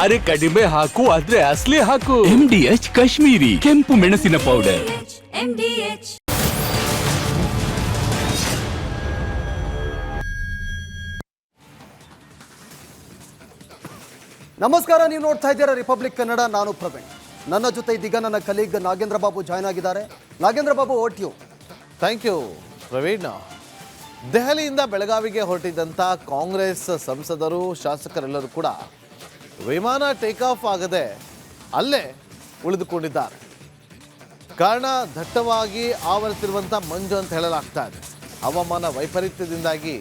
ಅರೆ ಕಡಿಮೆ ಹಾಕು ಆದ್ರೆ ಅಸಲಿ ಹಾಕು. MDH ಕಾಶ್ಮೀರಿ ಕೆಂಪು ಮೆಣಸಿನ ಪೌಡರ್. ನಮಸ್ಕಾರ, ನೀವು ನೋಡ್ತಾ ಇದ್ದೀರಾ ರಿಪಬ್ಲಿಕ್ ಕನ್ನಡ. ನಾನು ಪ್ರವೀಣ್. ನನ್ನ ಜೊತೆ ಇದೀಗ ನನ್ನ ಕಲೀಗ್ ನಾಗೇಂದ್ರ ಬಾಬು ಜಾಯ್ನ್ ಆಗಿದ್ದಾರೆ. ನಾಗೇಂದ್ರ ಬಾಬು, ಓಟ್ ಯು. Thank you Praveen. ದೆಹಲಿಯಿಂದ ಬೆಳಗಾವಿಗೆ ಹೊರಟಿದ್ದಂಥ ಕಾಂಗ್ರೆಸ್ ಸಂಸದರು, ಶಾಸಕರೆಲ್ಲರೂ ಕೂಡ ವಿಮಾನ ಟೇಕ್ ಆಫ್ ಆಗದೆ ಅಲ್ಲೇ ಉಳಿದುಕೊಂಡಿದ್ದಾರೆ. ಕಾರಣ ದಟ್ಟವಾಗಿ ಆವರಿಸಿರುವಂಥ ಮಂಜು ಅಂತ ಹೇಳಲಾಗ್ತಾ ಇದೆ. ಹವಾಮಾನ ವೈಪರೀತ್ಯದಿಂದಾಗಿ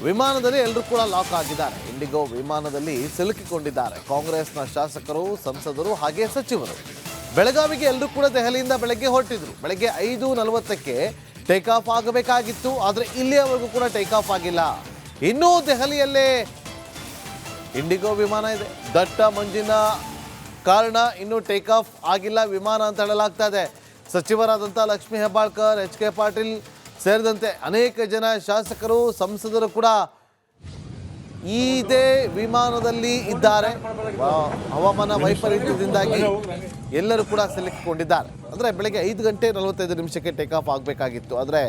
ವಿಮಾನದಲ್ಲಿ ಎಲ್ಲರೂ ಕೂಡ ಲಾಕ್ ಆಗಿದ್ದಾರೆ. ಇಂಡಿಗೋ ವಿಮಾನದಲ್ಲಿ ಸಿಲುಕಿಕೊಂಡಿದ್ದಾರೆ ಕಾಂಗ್ರೆಸ್ನ ಶಾಸಕರು, ಸಂಸದರು ಹಾಗೆ ಸಚಿವರು. ಬೆಳಗಾವಿಗೆ ಎಲ್ಲರೂ ಕೂಡ ದೆಹಲಿಯಿಂದ ಬೆಳಗ್ಗೆ ಹೊರಟಿದ್ರು. ಬೆಳಗ್ಗೆ 5:40ಕ್ಕೆ ಟೇಕ್ ಆಫ್ ಆಗಬೇಕಾಗಿತ್ತು, ಆದರೆ ಇಲ್ಲಿಯವರೆಗೂ ಕೂಡ ಟೇಕ್ ಆಫ್ ಆಗಿಲ್ಲ. ಇನ್ನೂ ದೆಹಲಿಯಲ್ಲೇ ಇಂಡಿಗೋ ವಿಮಾನ ಇದೆ. ದಟ್ಟ ಮಂಜಿನ ಕಾರಣ ಇನ್ನೂ ಟೇಕ್ ಆಫ್ ಆಗಿಲ್ಲ ವಿಮಾನ ಅಂತ ಹೇಳಲಾಗ್ತಾ ಇದೆ. ಸಚಿವರಾದಂಥ ಲಕ್ಷ್ಮೀ ಹೆಬ್ಬಾಳ್ಕರ್, ಎಚ್ ಕೆ ಪಾಟೀಲ್ ಸೇರಿದಂತೆ ಅನೇಕ ಜನ ಶಾಸಕರು, ಸಂಸದರು ಕೂಡ ಇದೇ ವಿಮಾನದಲ್ಲಿ ಇದ್ದಾರೆ. ಹವಾಮಾನ ವೈಪರೀತ್ಯದಿಂದಾಗಿ ಎಲ್ಲರೂ ಕೂಡ ಸಿಲುಕಿಕೊಂಡಿದ್ದಾರೆ. ಅಂದರೆ ಬೆಳಗ್ಗೆ 5:45 ಟೇಕ್ ಆಫ್ ಆಗಬೇಕಾಗಿತ್ತು, ಆದರೆ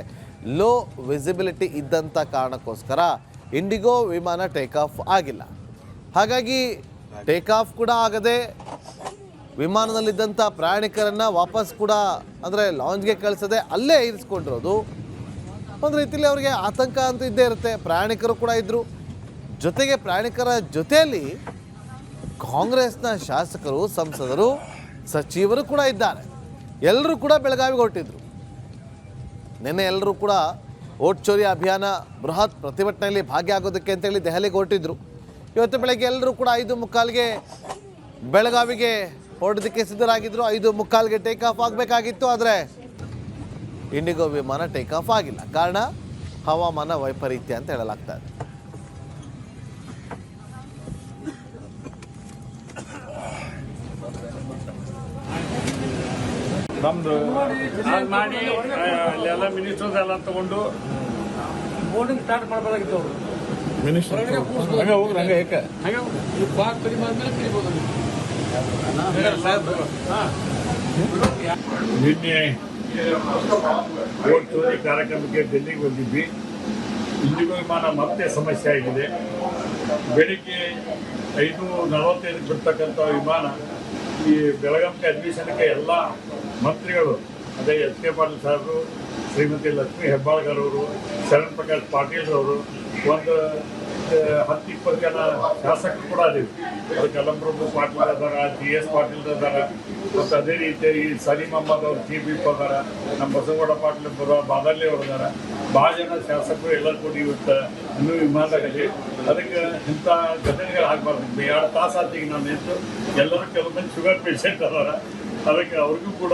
ಲೋ ವಿಸಿಬಿಲಿಟಿ ಇದ್ದಂಥ ಕಾರಣಕ್ಕೋಸ್ಕರ ಇಂಡಿಗೋ ವಿಮಾನ ಟೇಕ್ ಆಫ್ ಆಗಿಲ್ಲ. ಹಾಗಾಗಿ ಟೇಕ್ ಆಫ್ ಕೂಡ ಆಗದೆ ವಿಮಾನದಲ್ಲಿದ್ದಂಥ ಪ್ರಯಾಣಿಕರನ್ನು ವಾಪಸ್ ಕೂಡ ಅಂದರೆ ಲಾಂಜ್ಗೆ ಕಳಿಸದೆ ಅಲ್ಲೇ ಇರಿಸ್ಕೊಂಡಿರೋದು ಒಂದು ರೀತಿಯಲ್ಲಿ ಅವರಿಗೆ ಆತಂಕ ಅಂತ ಇದ್ದೇ ಇರುತ್ತೆ. ಪ್ರಯಾಣಿಕರು ಕೂಡ ಇದ್ದರು. ಜೊತೆಗೆ ಪ್ರಯಾಣಿಕರ ಜೊತೆಯಲ್ಲಿ ಕಾಂಗ್ರೆಸ್ನ ಶಾಸಕರು, ಸಂಸದರು, ಸಚಿವರು ಕೂಡ ಇದ್ದಾರೆ. ಎಲ್ಲರೂ ಕೂಡ ಬೆಳಗಾವಿಗೆ ಹೊರಟಿದ್ರು. ನಿನ್ನೆ ಎಲ್ಲರೂ ಕೂಡ ಓಟ್ ಚೋರಿ ಅಭಿಯಾನ ಬೃಹತ್ ಪ್ರತಿಭಟನೆಯಲ್ಲಿ ಭಾಗಿಯಾಗೋದಕ್ಕೆ ಅಂತೇಳಿ ದೆಹಲಿಗೆ ಹೊರಟಿದ್ರು. ಇವತ್ತು ಬೆಳಗ್ಗೆ ಎಲ್ಲರೂ ಕೂಡ 5:45ಗೆ ಬೆಳಗಾವಿಗೆ ಹೊರಡೋದಕ್ಕೆ ಸಿದ್ಧರಾಗಿದ್ದರು. 5:45ಗೆ ಟೇಕ್ ಆಫ್ ಆಗಬೇಕಾಗಿತ್ತು, ಆದರೆ ಇಂಡಿಗೋ ವಿಮಾನ ಟೇಕ್ ಆಫ್ ಆಗಿಲ್ಲ. ಕಾರಣ ಹವಾಮಾನ ವೈಪರೀತ್ಯ ಅಂತ ಹೇಳಲಾಗ್ತಾ ಇದೆ. ನಮ್ದು ಮಾಡಿ ಅಲ್ಲೆಲ್ಲ ಮಿನಿಸ್ಟರ್ಸ್ ಎಲ್ಲ ತಗೊಂಡು ಬೋರ್ಡಿಂಗ್ ಸ್ಟಾರ್ಟ್ ಮಾಡಬೇಕಾಗಿತ್ತು. ಅವರು ಮಿನಿಸ್ಟರ್ ಹಂಗೆ ಹೋಗ್ರಿ, ಹಂಗೆ ಏಕೆ ನಿನ್ನೆ ಓಟ್ ಚೋರಿ ಕಾರ್ಯಕ್ರಮಕ್ಕೆ ಡೆಲ್ಲಿಗೆ ಬಂದಿದ್ವಿ. ಇಂಡಿಗೋ ವಿಮಾನ ಮತ್ತೆ ಸಮಸ್ಯೆ ಆಗಿದೆ. ಬೆಳಿಗ್ಗೆ 5:45 ಬಿಡ್ತಕ್ಕಂಥ ವಿಮಾನ ಈ ಬೆಳಗಾವಿ ಅಡ್ಮಿಷನ್ಗೆ ಎಲ್ಲ ಮಂತ್ರಿಗಳು, ಅದೇ ಎಚ್ ಕೆ ಪಾಟೀಲ್ ಸಾಹೇಬರು, ಶ್ರೀಮತಿ ಲಕ್ಷ್ಮೀ ಹೆಬ್ಬಾಳ್ಕರ್ ಅವರು, ಶರಣ್ ಪ್ರಕಾಶ್ ಪಾಟೀಲ್ ಅವರು, ಒಂದು 10-20 ಜನ ಶಾಸಕರು ಕೂಡ ಅದೀವಿ. ಅದಕ್ಕೆ ಕಲಂಬ್ರಭು ಪಾಟೀಲ್ ಅದಾರ, GS ಪಾಟೀಲ್ ಅದಾರ, ಮತ್ತು ಅದೇ ರೀತಿ ಈ ಸಲೀಂ ಅಹ್ಮದ್ ಅವರು ಚೀಫ್ ವಿಪ್ ಅದಾರ, ನಮ್ಮ ಬಸವಗೌಡ ಪಾಟೀಲ್ ಬಾದಳ್ಳಿ ಅವರು ಅದಾರ. ಭಾಳ ಜನ ಶಾಸಕರು ಎಲ್ಲರೂ ಕೂಡ ಇವತ್ತು ಇನ್ನೂ ವಿಮಾನದಲ್ಲಿ. ಅದಕ್ಕೆ ಇಂಥ ಘಟನೆಗಳು ಆಗಬಾರ್ದು. 2 ತಾಸು ಆತಿಗೆ ನಾನು ನಿಂತು ಎಲ್ಲರೂ ಕೆಲವೊಂದು ಶುಗರ್ ಪೇಷಂಟ್ ಅದಾರ. ಅದಕ್ಕೆ ಅವ್ರಿಗೂ ಕೂಡ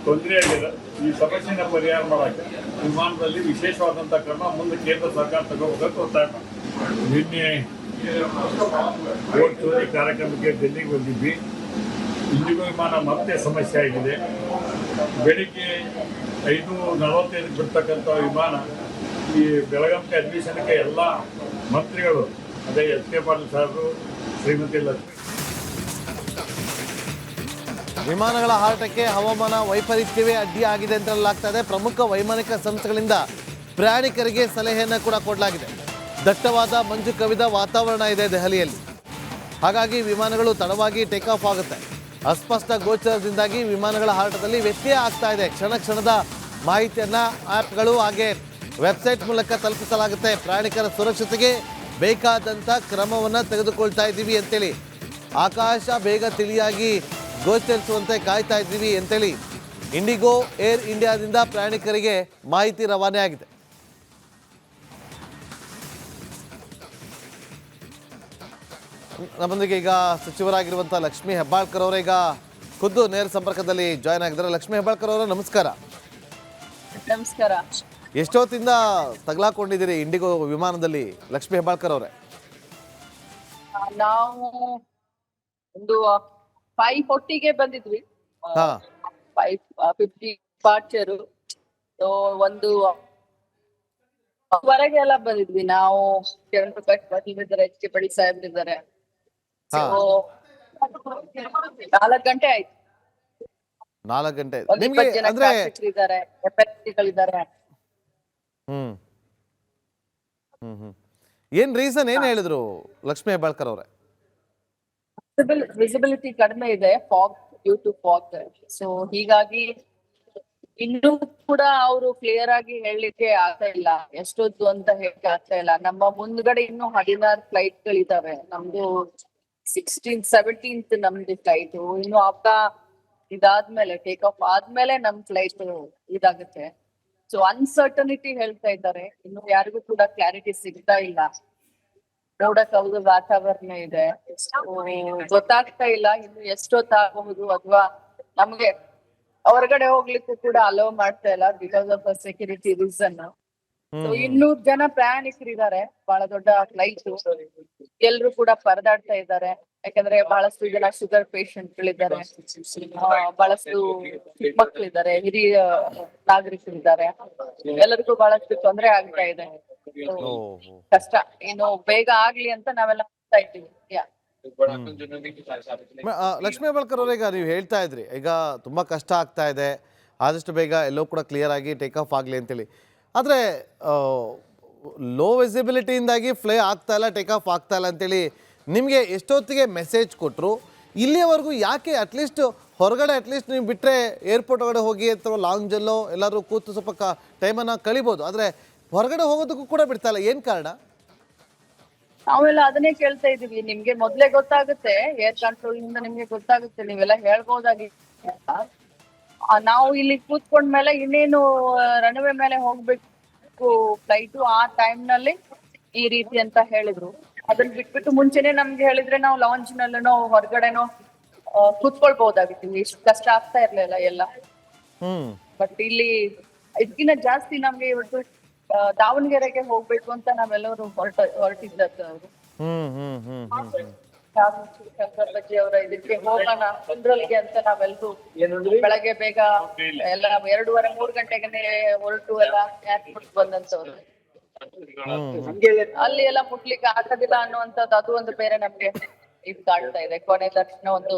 ತೊಂದರೆ ಆಗಿದೆ. ಈ ಸಮಸ್ಯೆನ ಪರಿಹಾರ ಮಾಡೋಕ್ಕೆ ವಿಮಾನದಲ್ಲಿ ವಿಶೇಷವಾದಂಥ ಕ್ರಮ ಮುಂದೆ ಕೇಂದ್ರ ಸರ್ಕಾರ ತಗೋಬೇಕಂತ ಒತ್ತಾಯ ಮಾಡಿ ನಿನ್ನೆ ಓಟ್ ಚೋರಿ ಕಾರ್ಯಕ್ರಮಕ್ಕೆ ಡೆಲ್ಲಿಗೆ ಬಂದಿದ್ವಿ. ಇಂಡಿಗೋ ವಿಮಾನ ಮತ್ತೆ ಸಮಸ್ಯೆ ಆಗಿದೆ. ಬೆಳಿಗ್ಗೆ 5:45 ಬಿಡ್ತಕ್ಕಂಥ ವಿಮಾನ ಈ ಬೆಳಗಾವಿ ಅಡ್ಮಿಷನ್ಗೆ ಎಲ್ಲ ಮಂತ್ರಿಗಳು, ಅದೇ ಎಚ್ ಕೆ ಪಾಟೀಲ್ ಸಾಹೇಬರು, ಶ್ರೀಮತಿ ಲಕ್ಷ್ಮೀ. ವಿಮಾನಗಳ ಹಾರಾಟಕ್ಕೆ ಹವಾಮಾನ ವೈಪರೀತ್ಯವೇ ಅಡ್ಡಿಯಾಗಿದೆ ಅಂತ ಹೇಳಲಾಗ್ತಾ ಇದೆ. ಪ್ರಮುಖ ವೈಮಾನಿಕ ಸಂಸ್ಥೆಗಳಿಂದ ಪ್ರಯಾಣಿಕರಿಗೆ ಸಲಹೆಯನ್ನು ಕೂಡ ಕೊಡಲಾಗಿದೆ. ದಟ್ಟವಾದ ಮಂಜು ಕವಿದ ವಾತಾವರಣ ಇದೆ ದೆಹಲಿಯಲ್ಲಿ. ಹಾಗಾಗಿ ವಿಮಾನಗಳು ತಡವಾಗಿ ಟೇಕ್ ಆಫ್ ಆಗುತ್ತೆ. ಅಸ್ಪಷ್ಟ ಗೋಚರದಿಂದಾಗಿ ವಿಮಾನಗಳ ಹಾರಾಟದಲ್ಲಿ ವ್ಯತ್ಯಯ ಆಗ್ತಾ ಇದೆ. ಕ್ಷಣ ಕ್ಷಣದ ಮಾಹಿತಿಯನ್ನು ಆ್ಯಪ್ಗಳು ಹಾಗೆ ವೆಬ್ಸೈಟ್ ಮೂಲಕ ತಲುಪಿಸಲಾಗುತ್ತೆ. ಪ್ರಯಾಣಿಕರ ಸುರಕ್ಷತೆಗೆ ಬೇಕಾದಂಥ ಕ್ರಮವನ್ನು ತೆಗೆದುಕೊಳ್ತಾ ಇದ್ದೀವಿ ಅಂತೇಳಿ, ಆಕಾಶ ಬೇಗ ತಿಳಿಯಾಗಿ ಗೋಚರಿಸುವಂತೆ ಕಾಯ್ತಾ ಇದ್ದೀವಿ ಅಂತೇಳಿ ಇಂಡಿಗೋ ಏರ್ ಇಂಡಿಯಾದಿಂದ ಪ್ರಯಾಣಿಕರಿಗೆ ಮಾಹಿತಿ ರವಾನೆ ಆಗಿದೆ. ನಮ್ಮೊಂದಿಗೆ ಈಗ ಸಚಿವರಾಗಿರುವಂಥ ಲಕ್ಷ್ಮೀ ಹೆಬ್ಬಾಳ್ಕರ್ ಅವರ ಈಗ ಖುದ್ದು ನೇರ ಸಂಪರ್ಕದಲ್ಲಿ ಜಾಯ್ನ್ ಆಗಿದ್ದಾರೆ. ಲಕ್ಷ್ಮೀ ಹೆಬ್ಬಾಳ್ಕರ್ ಅವರ ನಮಸ್ಕಾರ. ನಮಸ್ಕಾರ. ಎಷ್ಟೊತ್ತಿಂದ ತಗಲಾಕೊಂಡಿದ್ದೀರಿ ಇಂಡಿಗೋ ವಿಮಾನದಲ್ಲಿ ಲಕ್ಷ್ಮೀ ಹೆಬ್ಬಾಳ್ಕರ್ ಅವರೇ? ನಾವು ಒಂದು 5:40ಗೆ ಬಂದಿದ್ವಿ. 5:50 ಡಿಪಾರ್ಚರು. ಒಂದು ಹೊರಗೆ ಎಲ್ಲ ಬಂದಿದ್ವಿ ನಾವು. ಶರಣ್ ಪ್ರಕಾಶ್ ಪಾಟೀಲ್ ಇದ್ದಾರೆ, ಎಚ್ ಕೆ ಪಾಟೀಲ್ ಸಾಹೇಬ್ರು ಇದ್ದಾರೆ. 4 ಗಂಟೆ ಆಯ್ತು. 4 ಗಂಟೆ ಒಂದ್ ನಿಮ್ಗೆ 20 ಜನ ಅಂದ್ರೆ ಇದ್ದಾರೆ, FSC-ಗಳಿದ್ದಾರೆ. ಹ್ಮ್ ಹ್ಮ್ ಹ್ಮ್ ಏನ್ ರೀಸನ್ ಏನ್ ಹೇಳಿದ್ರು ಲಕ್ಷ್ಮೀ ಹೆಬ್ಬಾಳ್ಕರ್ ಅವರೇ? ವಿಸಿಬಿಲಿಟಿ ಕಡಿಮೆ ಇದೆ, fog, due to fog. So ಹೀಗಾಗಿ ಇನ್ನೂ ಕೂಡ ಅವರು ಕ್ಲಿಯರ್ ಆಗಿ ಹೇಳಲಿಕ್ಕೆ ಆಗ್ತಾ ಇಲ್ಲ, ಎಷ್ಟೊತ್ತು ಅಂತ ಹೇಳಕ್ಕೆ ಆಗ್ತಾ ಇಲ್ಲ. ನಮ್ಮ ಮುಂದ್ಗಡೆ ಇನ್ನು 16 ಫ್ಲೈಟ್ ಗಳಿದಾವೆ. ನಮ್ದು 16th 17th ನಮ್ದು ಫ್ಲೈಟ್. ಇನ್ನು ಇದಾದ್ಮೇಲೆ ಟೇಕ್ ಆಫ್ ಆದ್ಮೇಲೆ ನಮ್ ಫ್ಲೈಟ್ ಇದಾಗುತ್ತೆ. ಸೊ ಅನ್ಸರ್ಟನಿಟಿ ಹೇಳ್ತಾ ಇದ್ದಾರೆ, ಇನ್ನು ಯಾರಿಗೂ ಕೂಡ ಕ್ಲಾರಿಟಿ ಸಿಗ್ತಾ ಇಲ್ಲ. ಮೋಡ ಕವಿದ ವಾತಾವರಣ ಇದೆ, ಗೊತ್ತಾಗ್ತಾ ಇಲ್ಲ ಇನ್ನು ಎಷ್ಟೊತ್ತಾಗಬಹುದು, ಅಥವಾ ನಮ್ಗೆ ಹೊರಗಡೆ ಹೋಗ್ಲಿಕ್ಕೂ ಕೂಡ ಅಲೋ ಮಾಡ್ತಾ ಇಲ್ಲ because of security reason. So 200 ಜನ ಪ್ರಯಾಣಿಕರಿದ್ದಾರೆ, ಬಹಳ ದೊಡ್ಡ ಫ್ಲೈಟ್. ಎಲ್ರು ಕೂಡ ಪರದಾಡ್ತಾ ಇದ್ದಾರೆ, ಯಾಕಂದ್ರೆ ಬಹಳಷ್ಟು ಜನ ಶುಗರ್ ಪೇಷಂಟ್ಗಳಿದ್ದಾರೆ, ಬಹಳಷ್ಟು ಚಿಕ್ಕ ಮಕ್ಕಳಿದ್ದಾರೆ, ಹಿರಿಯ ನಾಗರಿಕರಿದ್ದಾರೆ. ಎಲ್ಲರಿಗೂ ಬಹಳಷ್ಟು ತೊಂದರೆ ಆಗ್ತಾ ಇದೆ. ಕಷ್ಟ, ಇನ್ನು ಬೇಗ ಆಗ್ಲಿ ಅಂತ ನಾವೆಲ್ಲ ಮಾಡ್ತಾ ಇದ್ದೀವಿ. ಲಕ್ಷ್ಮೀ ಹೆಬ್ಬಾಳ್ಕರ್ ಅವರೇ, ಈಗ ನೀವು ಹೇಳ್ತಾ ಇದ್ರಿ ಈಗ ತುಂಬಾ ಕಷ್ಟ ಆಗ್ತಾ ಇದೆ, ಆದಷ್ಟು ಬೇಗ ಎಲ್ಲೋ ಕೂಡ ಕ್ಲಿಯರ್ ಆಗಿ ಟೇಕ್ ಆಫ್ ಆಗಲಿ ಅಂತೇಳಿ. ಆದರೆ ಲೋ ವಿಸಿಬಿಲಿಟಿಯಿಂದಾಗಿ ಫ್ಲೈ ಆಗ್ತಾ ಇಲ್ಲ, ಟೇಕ್ ಆಫ್ ಆಗ್ತಾ ಇಲ್ಲ ಅಂತೇಳಿ ನಿಮಗೆ ಎಷ್ಟೊತ್ತಿಗೆ ಮೆಸೇಜ್ ಕೊಟ್ಟರು? ಇಲ್ಲಿಯವರೆಗೂ ಯಾಕೆ ಅಟ್ಲೀಸ್ಟ್ ಹೊರಗಡೆ ಅಟ್ಲೀಸ್ಟ್ ನೀವು ಬಿಟ್ಟರೆ ಏರ್ಪೋರ್ಟ್ ಒಳಗಡೆ ಹೋಗಿ ಅಥವಾ ಲಾಂಜಲ್ಲೋ ಎಲ್ಲರೂ ಕೂತು ಸ್ವಲ್ಪ ಟೈಮನ್ನು ಕಳಿಬೋದು, ಆದರೆ ಹೊರಗಡೆ ಹೋಗೋದಕ್ಕೂ ಕೂಡ ಬಿಡ್ತಾ ಇಲ್ಲ, ಏನು ಕಾರಣ? ನಾವೆಲ್ಲ ಅದನ್ನೇ ಕೇಳ್ತಾ ಇದೀವಿ. ನಿಮ್ಗೆ ಮೊದ್ಲೇ ಗೊತ್ತಾಗುತ್ತೆ, ಏರ್ ಕಂಟ್ರೋಲ್ ಇಂದ ನಿಮ್ಗೆ ಗೊತ್ತಾಗುತ್ತೆ, ನೀವೆಲ್ಲ ಹೇಳ್ಬೋದಾಗಿ. ನಾವು ಇಲ್ಲಿ ಕೂತ್ಕೊಂಡ್ಮೇಲೆ ಇನ್ನೇನು ರನ್ವೇ ಮೇಲೆ ಹೋಗ್ಬೇಕು ಫ್ಲೈಟು, ಆ ಟೈಮ್ ನಲ್ಲಿ ಈ ರೀತಿ ಅಂತ ಹೇಳಿದ್ರು. ಅದನ್ನ ಬಿಟ್ಬಿಟ್ಟು ಮುಂಚೆನೆ ನಮ್ಗೆ ಹೇಳಿದ್ರೆ ನಾವು ಲಾಂಚ್ ನಲ್ಲೋ ಹೊರಗಡೆನೋ ಕೂತ್ಕೊಳ್ಬಹುದಾಗಿತ್ತು, ಇಷ್ಟು ಕಷ್ಟ ಆಗ್ತಾ ಇರ್ಲಿಲ್ಲ ಎಲ್ಲ. ಬಟ್ ಇಲ್ಲಿ ಇದಕ್ಕಿಂತ ಜಾಸ್ತಿ ನಮ್ಗೆ ಇವತ್ತು ದಾವಣಗೆರೆಗೆ ಹೋಗ್ಬೇಕು ಅಂತ ನಾವೆಲ್ಲರೂ ಹೊರಟಿದ್ದದ್ದು. ಶಂಕರ್ ಬಜ್ಜಿ ಅವರ ಇದಕ್ಕೆ ಹೋಗೋಣ ಕುಂದ್ರಲ್ಗೆ ಅಂತ ನಾವೆಲ್ಲರೂ ಬೆಳಗ್ಗೆ ಬೇಗ ಎಲ್ಲ 2:30-3 ಗಂಟೆಗೆ ಹೊರಟು ಎಲ್ಲ ಏರ್ಪೋರ್ಟ್ ಬಂದಂತವ್ರು. ಅಲ್ಲಿ ಎಲ್ಲ ಮುಟ್ಲಿಕ್ಕೆ ಆಗದಿಲ್ಲ ಅನ್ನುವಂಥದ್ದು ಅದು ಒಂದು ಬೇರೆ ನಮ್ಗೆ ಇದು ಕಾಡ್ತಾ ಇದೆ. ಕೊನೆ ದರ್ಶನ ಒಂದು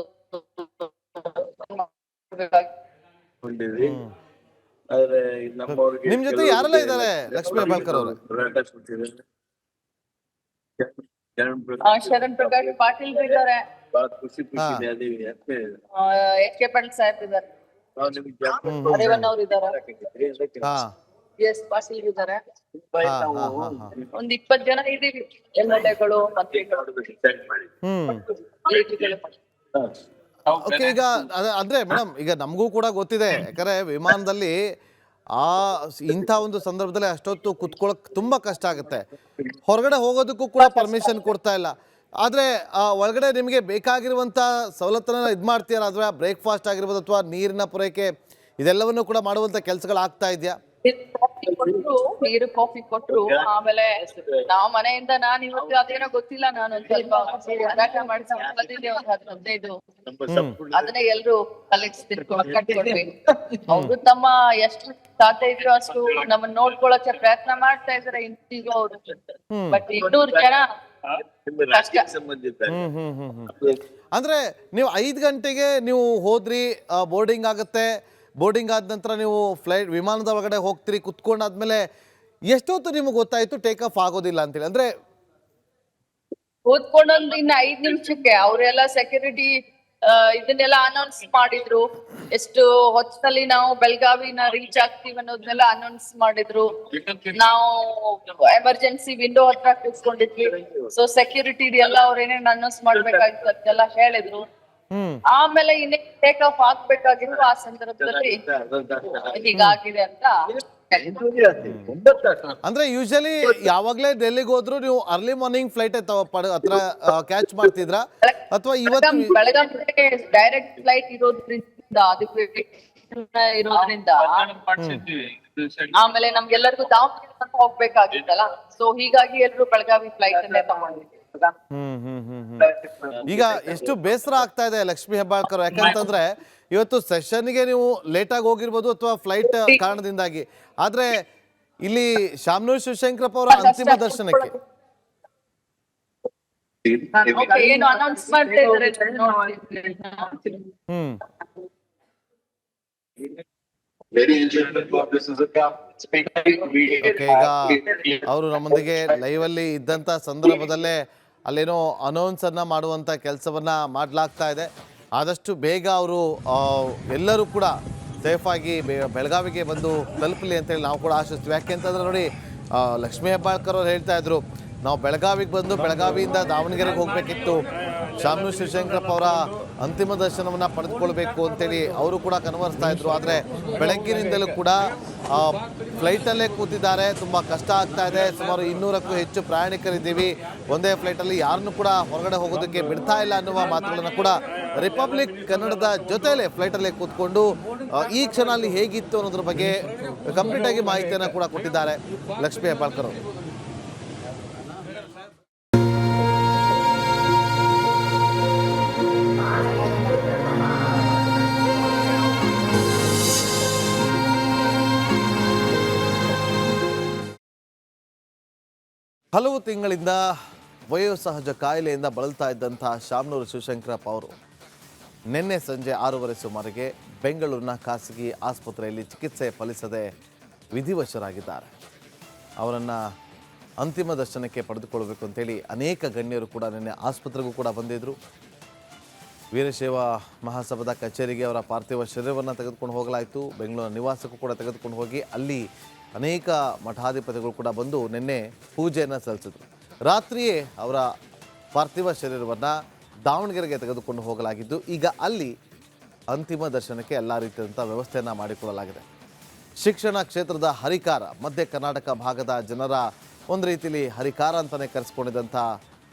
ನಿಮ್ ಜೊತೆ ಯಾರೆಲ್ಲ ಇದ್ದಾರೆ ಲಕ್ಷ್ಮೀ ಹೆಬ್ಬಾಳ್ಕರ್ ಅವರು? ಶರಣ್ ಪ್ರಕಾಶ್ ಪಾಟೀಲ್ ಇದ್ದಾರೆ, ಎಚ್ ಕೆ ಪಾಟೀಲ್ ಸಾಹೇಬ್ ಇದ್ದಾರೆ, ರೇವಣ್ಣ ಅವ್ರು ಇದ್ದಾರೆ, ಎಸ್ ಪಾಟೀಲ್ ಇದ್ದಾರೆ, ಒಂದ್ 20 ಜನ ಇದೀವಿ, MLA-ಗಳು, ಮಂತ್ರಿಗಳು. ಓಕೆ, ಈಗ ಅಂದ್ರೆ ಮೇಡಮ್ ಈಗ ನಮಗೂ ಕೂಡ ಗೊತ್ತಿದೆ, ಯಾಕಂದ್ರೆ ವಿಮಾನದಲ್ಲಿ ಇಂಥ ಒಂದು ಸಂದರ್ಭದಲ್ಲಿ ಅಷ್ಟೊತ್ತು ಕುತ್ಕೊಳ್ಳೋಕೆ ತುಂಬ ಕಷ್ಟ ಆಗುತ್ತೆ, ಹೊರಗಡೆ ಹೋಗೋದಕ್ಕೂ ಕೂಡ ಪರ್ಮಿಷನ್ ಕೊಡ್ತಾ ಇಲ್ಲ. ಆದರೆ ಒಳಗಡೆ ನಿಮಗೆ ಬೇಕಾಗಿರುವಂಥ ಸವಲತ್ತನ್ನು ಇದು ಮಾಡ್ತೀರಾ? ಅಥವಾ ಬ್ರೇಕ್ಫಾಸ್ಟ್ ಆಗಿರ್ಬೋದು ಅಥವಾ ನೀರಿನ ಪೂರೈಕೆ ಇದೆಲ್ಲವನ್ನು ಕೂಡ ಮಾಡುವಂಥ ಕೆಲಸಗಳಾಗ್ತಾ ಇದೆಯಾ? ನೀರು ಕಾಫಿ ಕೊಟ್ರು. ಆಮೇಲೆ ನಾವು ಮನೆಯಿಂದ ನಾನು ಇವತ್ತು ಅದೇನೋ ಗೊತ್ತಿಲ್ಲ, ನಾನು ಒಂದ್ ಸ್ವಲ್ಪ ಮಾರಾಟ ಮಾಡಿಸಿದ್ದೆ, ಒಂದ್ 15 ಅದನ್ನೇ ಎಲ್ರು ಕಲೆಕ್ಟ್ ಕಟ್ಕೊಡ್ವಿ. ಅವ್ರು ತಮ್ಮ ಎಷ್ಟು ಸಾಧ್ಯ ಇದ್ರು ಅಷ್ಟು ನಮ್ಮನ್ನ ನೋಡ್ಕೊಳಕ್ಕೆ ಪ್ರಯತ್ನ ಮಾಡ್ತಾ ಇದಾರೆ ಇಂದಿಗೂ ಅವರು. ಬಟ್ 200 ಜನ ಅಂದ್ರೆ ನೀವು 5 ಗಂಟೆಗೆ ನೀವು ಹೋದ್ರಿ, ಬೋರ್ಡಿಂಗ್ ಆಗುತ್ತೆ, ಬೋರ್ಡಿಂಗ್ ಆದ ನಂತರ ನೀವು ಫ್ಲೈಟ್ ವಿಮಾನದ ಒಳಗಡೆ ಹೋಗ್ತೀರಿ, ಕುತ್ಕೊಂಡಾದ್ಮೇಲೆ ಎಷ್ಟೊತ್ತು ನಿಮಗೆ ಗೊತ್ತಾಯ್ತು ಟೇಕ್ ಆಫ್ ಆಗೋದಿಲ್ಲ ಅಂತೇಳಿ? ಅಂದ್ರೆ ಕೂತ್ಕೊಂಡೊಂದು ಇನ್ನು 5 ನಿಮಿಷಕ್ಕೆ ಅವರೆಲ್ಲ ಸೆಕ್ಯೂರಿಟಿ ಇದನ್ನೆಲ್ಲ ಅನೌನ್ಸ್ ಮಾಡಿದ್ರು. ಎಷ್ಟು ಹೊತ್ತಲ್ಲಿ ನಾವು ಬೆಳಗಾವಿನ ರೀಚ್ ಆಗ್ತೀವಿ ಅನ್ನೋದನ್ನೆಲ್ಲ ಅನೌನ್ಸ್ ಮಾಡಿದ್ರು. ನಾವು ಎಮರ್ಜೆನ್ಸಿ ವಿಂಡೋ ಹತ್ರ ಕೂತ್ಕೊಂಡಿದ್ವಿ. ಸೊ ಸೆಕ್ಯೂರಿಟಿ ಎಲ್ಲ ಅವ್ರೇನೇನ್ ಅನೌನ್ಸ್ ಮಾಡ್ಬೇಕಾಗಿತ್ತು ಅಂತೆಲ್ಲ ಹೇಳಿದ್ರು. ಆಮೇಲೆ ಇನ್ನೇ ಟೇಕ್ ಆಫ್ ಆಗ್ಬೇಕಾಗಿತ್ತು, ಆ ಸಂದರ್ಭದಲ್ಲಿ ಹೀಗಾಗಿದೆ ಅಂತ. ಅಂದ್ರೆ ಯೂಶಲಿ ಯಾವಾಗ್ಲೇ ಡೆಲ್ಲಿಗೆ ಹೋದ್ರು ನೀವು ಅರ್ಲಿ ಮಾರ್ನಿಂಗ್ ಫ್ಲೈಟ್ ಹತ್ರ ಕ್ಯಾಚ್ ಮಾಡ್ತಿದ್ರಾ ಅಥವಾ ಇವತ್ತು ಬೆಳಗಾವಿಗೆ ಡೈರೆಕ್ಟ್ ಫ್ಲೈಟ್ ಇರೋದ್ರಿಂದ ಆಮೇಲೆ ನಮ್ಗೆಲ್ಲರಿಗೂ ದಾವಣಗೆರೆ ಹೋಗ್ಬೇಕಾಗಿತ್ತಲ್ಲ, ಸೊ ಹೀಗಾಗಿ ಎಲ್ರು ಬೆಳಗಾವಿ ಫ್ಲೈಟ್ ಅಲ್ಲೇ ತಗೊಂಡಿದ್ವಿ. ಈಗ ಎಷ್ಟು ಬೇಸರ ಆಗ್ತಾ ಇದೆ ಲಕ್ಷ್ಮೀ ಹೆಬ್ಬಾಳ್ಕರ್, ಯಾಕಂತಂದ್ರೆ ಇವತ್ತು ಸೆಷನ್ಗೆ ನೀವು ಲೇಟಾಗಿ ಹೋಗಿರ್ಬೋದು ಅಥವಾ ಫ್ಲೈಟ್ ಕಾರಣದಿಂದಾಗಿ, ಆದ್ರೆ ಇಲ್ಲಿ ಶಾಮನೂರ್ ಶಿವಶಂಕರಪ್ಪ ಅವರ ಅಂತಿಮ ದರ್ಶನಕ್ಕೆ ಏನು ಅನೌನ್ಸ್ ಮಾಡ್ತಾ ಇದ್ದಾರೆ ಈಗ ಅವರು ನಮ್ಮೊಂದಿಗೆ ಲೈವ್ ಅಲ್ಲಿ ಇದ್ದಂತ ಸಂದರ್ಭದಲ್ಲೇ ಅಲ್ಲೇನೋ ಅನೌನ್ಸ್ ಅನ್ನ ಮಾಡುವಂತ ಕೆಲಸವನ್ನ ಮಾಡಲಾಗ್ತಾ ಇದೆ. ಆದಷ್ಟು ಬೇಗ ಅವರು ಎಲ್ಲರೂ ಕೂಡ ಸೇಫ್ ಆಗಿ ಬೆಳಗಾವಿಗೆ ಬಂದು ತಲುಪಲಿ ಅಂತೇಳಿ ನಾವು ಕೂಡ ಆಶಿಸ್ತೀವಿ. ಯಾಕೆಂತಂದ್ರೆ ನೋಡಿ, ಲಕ್ಷ್ಮೀ ಹೆಬ್ಬಾಳ್ಕರ್ ಅವ್ರು ಹೇಳ್ತಾ ಇದ್ರು, ನಾವು ಬೆಳಗಾವಿಗೆ ಬಂದು ಬೆಳಗಾವಿಯಿಂದ ದಾವಣಗೆರೆಗೆ ಹೋಗಬೇಕಿತ್ತು, ಶಾಮನೂರು ಶಿವಶಂಕರಪ್ಪ ಅವರ ಅಂತಿಮ ದರ್ಶನವನ್ನು ಪಡೆದುಕೊಳ್ಬೇಕು ಅಂತೇಳಿ ಅವರು ಕೂಡ ಕನವರಿಸ್ತಾ ಇದ್ರು. ಆದರೆ ಬೆಳಗ್ಗಿನಿಂದಲೂ ಕೂಡ ಫ್ಲೈಟಲ್ಲೇ ಕೂತಿದ್ದಾರೆ. ತುಂಬ ಕಷ್ಟ ಆಗ್ತಾ ಇದೆ. ಸುಮಾರು 200ಕ್ಕೂ ಹೆಚ್ಚು ಪ್ರಯಾಣಿಕರಿದ್ದೀವಿ. ಒಂದೇ ಫ್ಲೈಟಲ್ಲಿ ಯಾರನ್ನೂ ಕೂಡ ಹೊರಗಡೆ ಹೋಗೋದಕ್ಕೆ ಬಿಡ್ತಾ ಇಲ್ಲ ಅನ್ನುವ ಮಾತುಗಳನ್ನು ಕೂಡ ರಿಪಬ್ಲಿಕ್ ಕನ್ನಡದ ಜೊತೆಲೇ ಫ್ಲೈಟಲ್ಲೇ ಕೂತ್ಕೊಂಡು ಈ ಕ್ಷಣ ಅಲ್ಲಿ ಹೇಗಿತ್ತು ಅನ್ನೋದ್ರ ಬಗ್ಗೆ ಕಂಪ್ಲೀಟ್ ಆಗಿ ಮಾಹಿತಿಯನ್ನು ಕೂಡ ಕೊಟ್ಟಿದ್ದಾರೆ ಲಕ್ಷ್ಮೀ ಹೆಬ್ಬಾಳ್ಕರ್ ಅವರು. ಹಲವು ತಿಂಗಳಿಂದ ವಯೋಸಹಜ ಕಾಯಿಲೆಯಿಂದ ಬಳಲ್ತಾ ಇದ್ದಂತಹ ಶಾಮನೂರು ಶಿವಶಂಕರಪ್ಪ ಅವರು ನಿನ್ನೆ ಸಂಜೆ 6:30 ಸುಮಾರಿಗೆ ಬೆಂಗಳೂರಿನ ಖಾಸಗಿ ಆಸ್ಪತ್ರೆಯಲ್ಲಿ ಚಿಕಿತ್ಸೆ ಫಲಿಸದೆ ವಿಧಿವಶರಾಗಿದ್ದಾರೆ. ಅವರನ್ನು ಅಂತಿಮ ದರ್ಶನಕ್ಕೆ ಪಡೆದುಕೊಳ್ಳಬೇಕು ಅಂತೇಳಿ ಅನೇಕ ಗಣ್ಯರು ಕೂಡ ನಿನ್ನೆ ಆಸ್ಪತ್ರೆಗೂ ಕೂಡ ಬಂದಿದ್ದರು. ವೀರಶೈವ ಮಹಾಸಭಾದ ಕಚೇರಿಗೆ ಅವರ ಪಾರ್ಥಿವ ಶರೀರವನ್ನು ತೆಗೆದುಕೊಂಡು ಹೋಗಲಾಯಿತು. ಬೆಂಗಳೂರಿನ ನಿವಾಸಕ್ಕೂ ಕೂಡ ತೆಗೆದುಕೊಂಡು ಹೋಗಿ ಅಲ್ಲಿ ಅನೇಕ ಮಠಾಧಿಪತಿಗಳು ಕೂಡ ಬಂದು ನಿನ್ನೆ ಪೂಜೆಯನ್ನು ಸಲ್ಲಿಸಿದರು. ರಾತ್ರಿಯೇ ಅವರ ಪಾರ್ಥಿವ ಶರೀರವನ್ನು ದಾವಣಗೆರೆಗೆ ತೆಗೆದುಕೊಂಡು ಹೋಗಲಾಗಿದ್ದು, ಈಗ ಅಲ್ಲಿ ಅಂತಿಮ ದರ್ಶನಕ್ಕೆ ಎಲ್ಲ ರೀತಿಯಾದಂಥ ವ್ಯವಸ್ಥೆಯನ್ನು ಮಾಡಿಕೊಳ್ಳಲಾಗಿದೆ. ಶಿಕ್ಷಣ ಕ್ಷೇತ್ರದ ಹರಿಕಾರ, ಮಧ್ಯ ಕರ್ನಾಟಕ ಭಾಗದ ಜನರ ಒಂದು ರೀತಿಯಲ್ಲಿ ಹರಿಕಾರ ಅಂತಲೇ ಕರೆಸ್ಕೊಂಡಿದ್ದಂಥ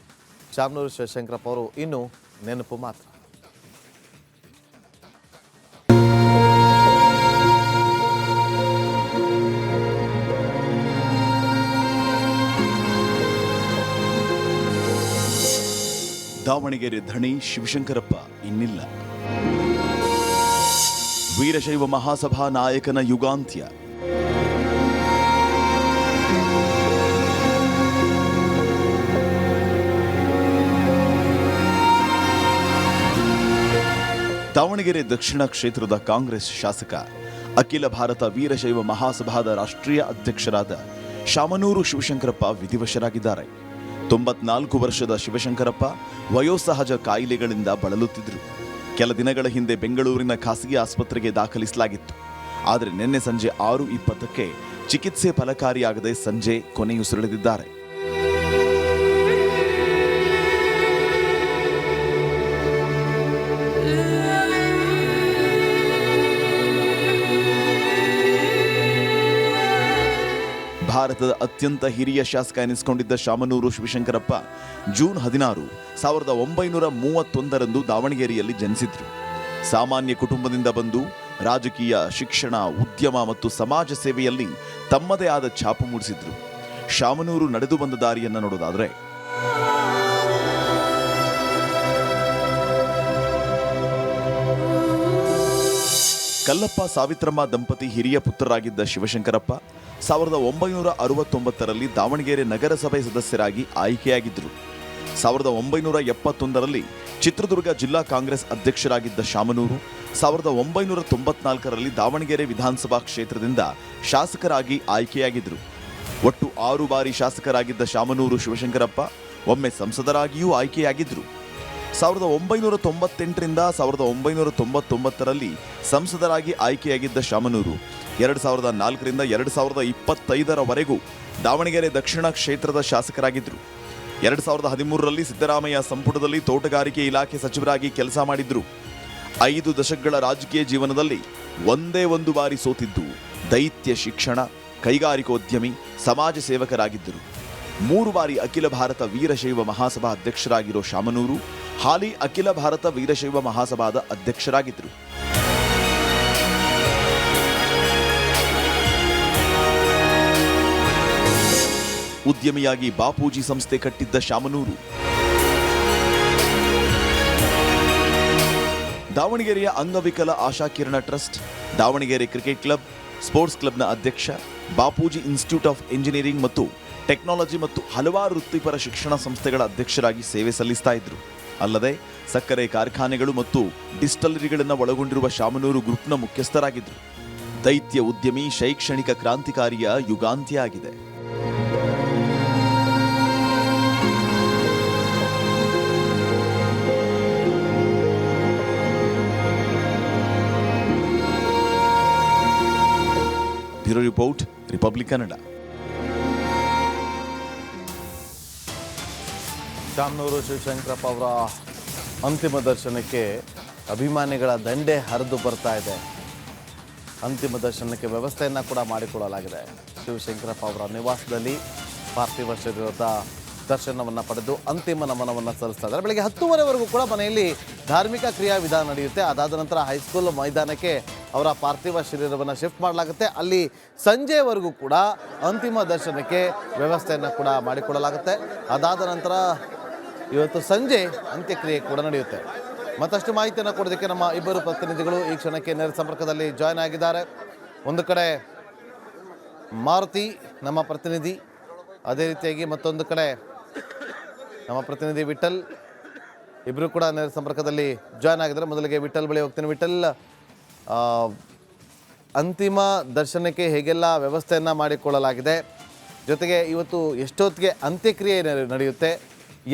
ಶಾಮನೂರು ಶಿವಶಂಕರಪ್ಪ ಅವರು ಇನ್ನು ನೆನಪು ಮಾತ್ರ. ದಾವಣಗೆರೆ ಧಣಿ ಶಿವಶಂಕರಪ್ಪ ಇನ್ನಿಲ್ಲ. ವೀರಶೈವ ಮಹಾಸಭಾ ನಾಯಕನ ಯುಗಾಂತ್ಯ. ದಾವಣಗೆರೆ ದಕ್ಷಿಣ ಕ್ಷೇತ್ರದ ಕಾಂಗ್ರೆಸ್ ಶಾಸಕ, ಅಖಿಲ ಭಾರತ ವೀರಶೈವ ಮಹಾಸಭಾದ ರಾಷ್ಟ್ರೀಯ ಅಧ್ಯಕ್ಷರಾದ ಶಾಮನೂರು ಶಿವಶಂಕರಪ್ಪ ವಿಧಿವಶರಾಗಿದ್ದಾರೆ. 94 ವರ್ಷದ ಶಿವಶಂಕರಪ್ಪ ವಯೋಸಹಜ ಕಾಯಿಲೆಗಳಿಂದ ಬಳಲುತ್ತಿದ್ದರು. ಕೆಲ ದಿನಗಳ ಹಿಂದೆ ಬೆಂಗಳೂರಿನ ಖಾಸಗಿ ಆಸ್ಪತ್ರೆಗೆ ದಾಖಲಿಸಲಾಗಿತ್ತು. ಆದರೆ ನಿನ್ನೆ ಸಂಜೆ 6:20ಕ್ಕೆ ಚಿಕಿತ್ಸೆ ಫಲಕಾರಿಯಾಗದೆ ಸಂಜೆ ಕೊನೆಯುಸಿರೆಳೆದಿದ್ದಾರೆ. ಭಾರತದ ಅತ್ಯಂತ ಹಿರಿಯ ಶಾಸಕ ಎನಿಸಿಕೊಂಡಿದ್ದ ಶಾಮನೂರು ಶಿವಶಂಕರಪ್ಪ ಜೂನ್ 16, 1931ರಂದು ದಾವಣಗೆರೆಯಲ್ಲಿ ಜನಿಸಿದ್ರು. ಸಾಮಾನ್ಯ ಕುಟುಂಬದಿಂದ ಬಂದು ರಾಜಕೀಯ, ಶಿಕ್ಷಣ, ಉದ್ಯಮ ಮತ್ತು ಸಮಾಜ ಸೇವೆಯಲ್ಲಿ ತಮ್ಮದೇ ಆದ ಛಾಪು ಮೂಡಿಸಿದ್ರು. ಶಾಮನೂರು ನಡೆದು ಬಂದ ದಾರಿಯನ್ನು ನೋಡೋದಾದ್ರೆ, ಕಲ್ಲಪ್ಪ ಸಾವಿತ್ರಮ್ಮ ದಂಪತಿ ಹಿರಿಯ ಪುತ್ರರಾಗಿದ್ದ ಶಿವಶಂಕರಪ್ಪ 1969ರಲ್ಲಿ ದಾವಣಗೆರೆ ನಗರಸಭೆ ಸದಸ್ಯರಾಗಿ ಆಯ್ಕೆಯಾಗಿದ್ದರು. 1971ರಲ್ಲಿ ಚಿತ್ರದುರ್ಗ ಜಿಲ್ಲಾ ಕಾಂಗ್ರೆಸ್ ಅಧ್ಯಕ್ಷರಾಗಿದ್ದ ಶಾಮನೂರು 1994ರಲ್ಲಿ ದಾವಣಗೆರೆ ವಿಧಾನಸಭಾ ಕ್ಷೇತ್ರದಿಂದ ಶಾಸಕರಾಗಿ ಆಯ್ಕೆಯಾಗಿದ್ದರು. ಒಟ್ಟು 6 ಬಾರಿ ಶಾಸಕರಾಗಿದ್ದ ಶಾಮನೂರು ಶಿವಶಂಕರಪ್ಪ ಒಮ್ಮೆ ಸಂಸದರಾಗಿಯೂ ಆಯ್ಕೆಯಾಗಿದ್ದರು. 1998ರಿಂದ 1999ರಲ್ಲಿ ಸಂಸದರಾಗಿ ಆಯ್ಕೆಯಾಗಿದ್ದ ಶಾಮನೂರು 2004ರಿಂದ 2025ರವರೆಗೂ ದಾವಣಗೆರೆ ದಕ್ಷಿಣ ಕ್ಷೇತ್ರದ ಶಾಸಕರಾಗಿದ್ದರು. 2013ರಲ್ಲಿ ಸಿದ್ದರಾಮಯ್ಯ ಸಂಪುಟದಲ್ಲಿ ತೋಟಗಾರಿಕೆ ಇಲಾಖೆ ಸಚಿವರಾಗಿ ಕೆಲಸ ಮಾಡಿದ್ರು. 5 ದಶಕಗಳ ರಾಜಕೀಯ ಜೀವನದಲ್ಲಿ ಒಂದೇ ಒಂದು ಬಾರಿ ಸೋತಿದ್ದು ದೈತ್ಯ ಶಿಕ್ಷಣ, ಕೈಗಾರಿಕೋದ್ಯಮಿ, ಸಮಾಜ ಸೇವಕರಾಗಿದ್ದರು. 3 ಬಾರಿ ಅಖಿಲ ಭಾರತ ವೀರಶೈವ ಮಹಾಸಭಾ ಅಧ್ಯಕ್ಷರಾಗಿರೋ ಶಾಮನೂರು ಹಾಲಿ ಅಖಿಲ ಭಾರತ ವೀರಶೈವ ಮಹಾಸಭಾದ ಅಧ್ಯಕ್ಷರಾಗಿದ್ದರು. ಉದ್ಯಮಿಯಾಗಿ ಬಾಪೂಜಿ ಸಂಸ್ಥೆ ಕಟ್ಟಿದ್ದ ಶಾಮನೂರು ದಾವಣಗೆರೆಯ ಅಂಗವಿಕಲ Ashakirana trust, Davanagere cricket club, sports ಕ್ಲಬ್ನ ಅಧ್ಯಕ್ಷ, ಬಾಪೂಜಿ ಇನ್ಸ್ಟಿಟ್ಯೂಟ್ ಆಫ್ ಇಂಜಿನಿಯರಿಂಗ್ ಮತ್ತು ಟೆಕ್ನಾಲಜಿ ಮತ್ತು ಹಲವಾರು ವೃತ್ತಿಪರ ಶಿಕ್ಷಣ ಸಂಸ್ಥೆಗಳ ಅಧ್ಯಕ್ಷರಾಗಿ ಸೇವೆ ಸಲ್ಲಿಸ್ತಾ ಇದ್ರು. ಅಲ್ಲದೆ ಸಕ್ಕರೆ ಕಾರ್ಖಾನೆಗಳು ಮತ್ತು ಡಿಸ್ಟಲರಿಗಳನ್ನು ಒಳಗೊಂಡಿರುವ ಶಾಮನೂರು ಗ್ರೂಪ್ನ ಮುಖ್ಯಸ್ಥರಾಗಿದ್ದರು. ದೈತ್ಯ ಉದ್ಯಮಿ, ಶೈಕ್ಷಣಿಕ ಕ್ರಾಂತಿಕಾರಿಯ ಯುಗಾಂತ್ಯ ಆಗಿದೆ. Bureau report, republic Kannada. Shamanur Shivashankarappa ಅವರ ಅಂತಿಮ ದರ್ಶನಕ್ಕೆ ಅಭಿಮಾನಿಗಳ ದಂಡೆ ಹರಿದು ಬರ್ತಾ ಇದೆ. ಅಂತಿಮ ದರ್ಶನಕ್ಕೆ ವ್ಯವಸ್ಥೆಯನ್ನು ಕೂಡ ಮಾಡಿಕೊಡಲಾಗಿದೆ. ಶಿವಶಂಕರಪ್ಪ ಅವರ ನಿವಾಸದಲ್ಲಿ ಪಾರ್ಥಿವ ಶರೀರದ ದರ್ಶನವನ್ನು ಪಡೆದು ಅಂತಿಮ ನಮನವನ್ನು ಸಲ್ಲಿಸ್ತಾ ಇದ್ದಾರೆ. ಬೆಳಗ್ಗೆ 10:30ವರೆಗೂ ಕೂಡ ಮನೆಯಲ್ಲಿ ಧಾರ್ಮಿಕ ಕ್ರಿಯಾ ವಿಧಾನ ನಡೆಯುತ್ತೆ. ಅದಾದ ನಂತರ ಹೈಸ್ಕೂಲ್ ಮೈದಾನಕ್ಕೆ ಅವರ ಪಾರ್ಥಿವ ಶರೀರವನ್ನು ಶಿಫ್ಟ್ ಮಾಡಲಾಗುತ್ತೆ. ಅಲ್ಲಿ ಸಂಜೆವರೆಗೂ ಕೂಡ ಅಂತಿಮ ದರ್ಶನಕ್ಕೆ ವ್ಯವಸ್ಥೆಯನ್ನು ಕೂಡ ಮಾಡಿಕೊಡಲಾಗುತ್ತೆ. ಅದಾದ ನಂತರ ಇವತ್ತು ಸಂಜೆ ಅಂತ್ಯಕ್ರಿಯೆ ಕೂಡ ನಡೆಯುತ್ತೆ. ಮತ್ತಷ್ಟು ಮಾಹಿತಿಯನ್ನು ಕೊಡೋದಕ್ಕೆ ನಮ್ಮ ಇಬ್ಬರು ಪ್ರತಿನಿಧಿಗಳು ಈ ಕ್ಷಣಕ್ಕೆ ನೇರ ಸಂಪರ್ಕದಲ್ಲಿ ಜಾಯ್ನ್ ಆಗಿದ್ದಾರೆ. ಒಂದು ಕಡೆ ಮಾರುತಿ ನಮ್ಮ ಪ್ರತಿನಿಧಿ, ಅದೇ ರೀತಿಯಾಗಿ ಮತ್ತೊಂದು ಕಡೆ ನಮ್ಮ ಪ್ರತಿನಿಧಿ ವಿಠಲ್, ಇಬ್ಬರು ಕೂಡ ನೇರ ಸಂಪರ್ಕದಲ್ಲಿ ಜಾಯ್ನ್ ಆಗಿದ್ದಾರೆ. ಮೊದಲಿಗೆ ವಿಠಲ್ ಬಳಿ ಹೋಗ್ತೀನಿ. ವಿಠಲ್, ಅಂತಿಮ ದರ್ಶನಕ್ಕೆ ಹೇಗೆಲ್ಲ ವ್ಯವಸ್ಥೆಯನ್ನು ಮಾಡಿಕೊಳ್ಳಲಾಗಿದೆ, ಜೊತೆಗೆ ಇವತ್ತು ಎಷ್ಟೊತ್ತಿಗೆ ಅಂತ್ಯಕ್ರಿಯೆ ನಡೆಯುತ್ತೆ,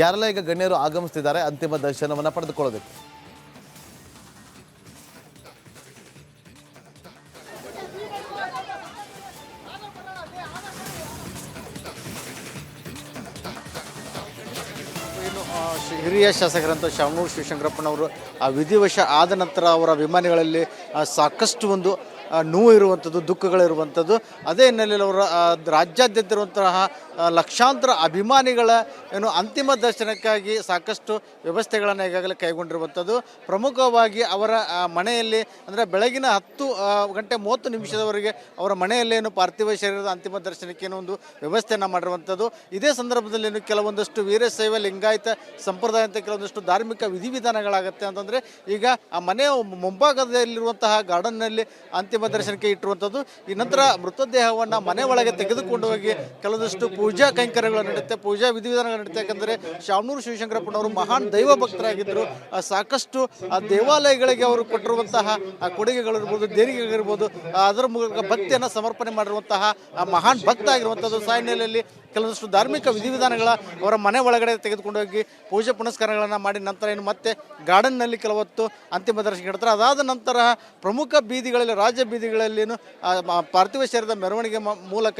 ಯಾರೆಲ್ಲ ಈಗ ಗಣ್ಯರು ಆಗಮಿಸ್ತಿದ್ದಾರೆ ಅಂತಿಮ ದರ್ಶನವನ್ನು ಪಡೆದುಕೊಳ್ಳೋದಕ್ಕೆ? ಹಿರಿಯ ಶಾಸಕರಂತ ಶಾಮನೂರು ಶಿವಶಂಕರಪ್ಪನವರು ಆ ವಿಧಿವಶ ಆದ ನಂತರ ಅವರ ಅಭಿಮಾನಿಗಳಲ್ಲಿ ಸಾಕಷ್ಟು ಒಂದು ನೋವು ಇರುವಂಥದ್ದು, ದುಃಖಗಳಿರುವಂಥದ್ದು. ಅದೇ ಹಿನ್ನೆಲೆಯಲ್ಲಿ ಅವರ ರಾಜ್ಯಾದ್ಯಂತ ಇರುವಂತಹ ಲಕ್ಷಾಂತರ ಅಭಿಮಾನಿಗಳ ಅಂತಿಮ ದರ್ಶನಕ್ಕಾಗಿ ಸಾಕಷ್ಟು ವ್ಯವಸ್ಥೆಗಳನ್ನು ಈಗಾಗಲೇ ಕೈಗೊಂಡಿರುವಂಥದ್ದು. ಪ್ರಮುಖವಾಗಿ ಅವರ ಮನೆಯಲ್ಲಿ ಅಂದರೆ ಬೆಳಗಿನ 10:30 ಅವರ ಮನೆಯಲ್ಲೇನು ಪಾರ್ಥಿವ ಶರೀರದ ಅಂತಿಮ ದರ್ಶನಕ್ಕೆ ಒಂದು ವ್ಯವಸ್ಥೆಯನ್ನು ಮಾಡಿರುವಂಥದ್ದು. ಇದೇ ಸಂದರ್ಭದಲ್ಲಿ ಕೆಲವೊಂದಷ್ಟು ವೀರಶೈವ ಲಿಂಗಾಯತ ಸಂಪ್ರದಾಯ ಅಂತ ಕೆಲವೊಂದಷ್ಟು ಧಾರ್ಮಿಕ ವಿಧಿವಿಧಾನಗಳಾಗುತ್ತೆ. ಅಂತಂದರೆ ಈಗ ಆ ಮನೆಯ ಮುಂಭಾಗದಲ್ಲಿರುವಂತಹ ಗಾರ್ಡನ್ನಲ್ಲಿ ಅಂತಿಮ ದರ್ಶನಕ್ಕೆ ಇಟ್ಟಿರುವಂಥದ್ದು. ಈ ನಂತರ ಮೃತದೇಹವನ್ನು ಮನೆ ಒಳಗೆ ತೆಗೆದುಕೊಂಡು ಹೋಗಿ ಕೆಲವೊಂದಷ್ಟು ಪೂಜಾ ಕೈಂಕರ್ಯಗಳು ನಡೆಯುತ್ತೆ, ಪೂಜಾ ವಿಧಿವಿಧಾನಗಳು ನಡೀತೆ. ಯಾಕಂದರೆ ಶಾಮನೂರು ಶಿವಶಂಕರಪ್ಪನವರು ಮಹಾನ್ ದೈವ ಭಕ್ತರಾಗಿದ್ದರು. ಸಾಕಷ್ಟು ಆ ದೇವಾಲಯಗಳಿಗೆ ಅವರು ಕೊಟ್ಟಿರುವಂತಹ ಆ ಕೊಡುಗೆಗಳಿರ್ಬೋದು, ದೇಣಿಗೆಗಳಿರ್ಬೋದು, ಅದರ ಮೂಲಕ ಭಕ್ತಿಯನ್ನು ಸಮರ್ಪಣೆ ಮಾಡಿರುವಂತಹ ಮಹಾನ್ ಭಕ್ತ ಆಗಿರುವಂಥದ್ದು. ಸಾಯನೆಲೆಯಲ್ಲಿ ಕೆಲವೊಂದಷ್ಟು ಧಾರ್ಮಿಕ ವಿಧಿವಿಧಾನಗಳ ಅವರ ಮನೆ ಒಳಗಡೆ ತೆಗೆದುಕೊಂಡು ಹೋಗಿ ಪೂಜೆ ಪುನಸ್ಕಾರಗಳನ್ನು ಮಾಡಿ ನಂತರ ಮತ್ತೆ ಗಾರ್ಡನ್ನಲ್ಲಿ ಕೆಲವೊತ್ತು ಅಂತಿಮ ದರ್ಶನ ಇಡ್ತಾರೆ. ಅದಾದ ನಂತರ ಪ್ರಮುಖ ಬೀದಿಗಳಲ್ಲಿ, ರಾಜ್ಯ ಬೀದಿಗಳಲ್ಲಿನೂ ಪಾರ್ಥಿವ ಶರೀರದ ಮೆರವಣಿಗೆ ಮೂಲಕ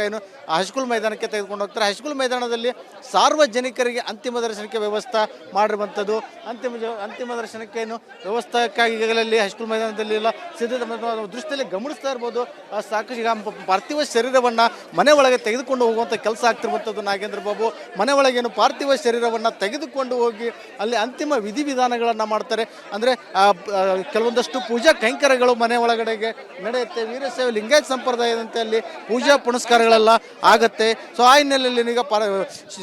ಹೈಸ್ಕೂಲ್ ಮೈದಾನಕ್ಕೆ ತೆಗೆದುಕೊಂಡು ಹೋಗ್ತಾರೆ. ಹೈಸ್ಕೂಲ್ ಮೈದಾನದಲ್ಲಿ ಸಾರ್ವಜನಿಕರಿಗೆ ಅಂತಿಮ ದರ್ಶನಕ್ಕೆ ವ್ಯವಸ್ಥೆ ಮಾಡಿರುವಂಥದ್ದು. ಅಂತಿಮ ದರ್ಶನಕ್ಕೆ ವ್ಯವಸ್ಥೆಕ್ಕಾಗಿ ಈಗಾಗಲೇ ಹೈಸ್ಕೂಲ್ ಮೈದಾನದಲ್ಲಿ ಎಲ್ಲ ಸಿದ್ಧತೆ ದೃಷ್ಟಿಯಲ್ಲಿ ಗಮನಿಸ್ತಾ ಇರ್ಬೋದು. ಸಾಕಷ್ಟು ಈಗ ಪಾರ್ಥಿವ ಶರೀರವನ್ನು ಮನೆ ಒಳಗೆ ತೆಗೆದುಕೊಂಡು ಹೋಗುವಂಥ ಕೆಲಸ ಆಗ್ತಿರುವಂಥದ್ದು. ನಾಗೇಂದ್ರ ಬಾಬು ಮನೆ ಒಳಗೇನು ಪಾರ್ಥಿವ ಶರೀರವನ್ನು ತೆಗೆದುಕೊಂಡು ಹೋಗಿ ಅಲ್ಲಿ ಅಂತಿಮ ವಿಧಿವಿಧಾನಗಳನ್ನು ಮಾಡ್ತಾರೆ. ಅಂದರೆ ಕೆಲವೊಂದಷ್ಟು ಪೂಜಾ ಕೈಂಕರ್ಯಗಳು ಮನೆ ಒಳಗಡೆಗೆ ನಡೆಯುತ್ತೆ. ವೀರಶೈವ ಲಿಂಗಾಯತ ಸಂಪ್ರದಾಯದಂತೆ ಅಲ್ಲಿ ಪೂಜಾ ಪುನಸ್ಕಾರಗಳೆಲ್ಲ ಆಗುತ್ತೆ. ಸೊ ಆ ಹಿನ್ನೆಲೆಯಲ್ಲಿ ಈಗ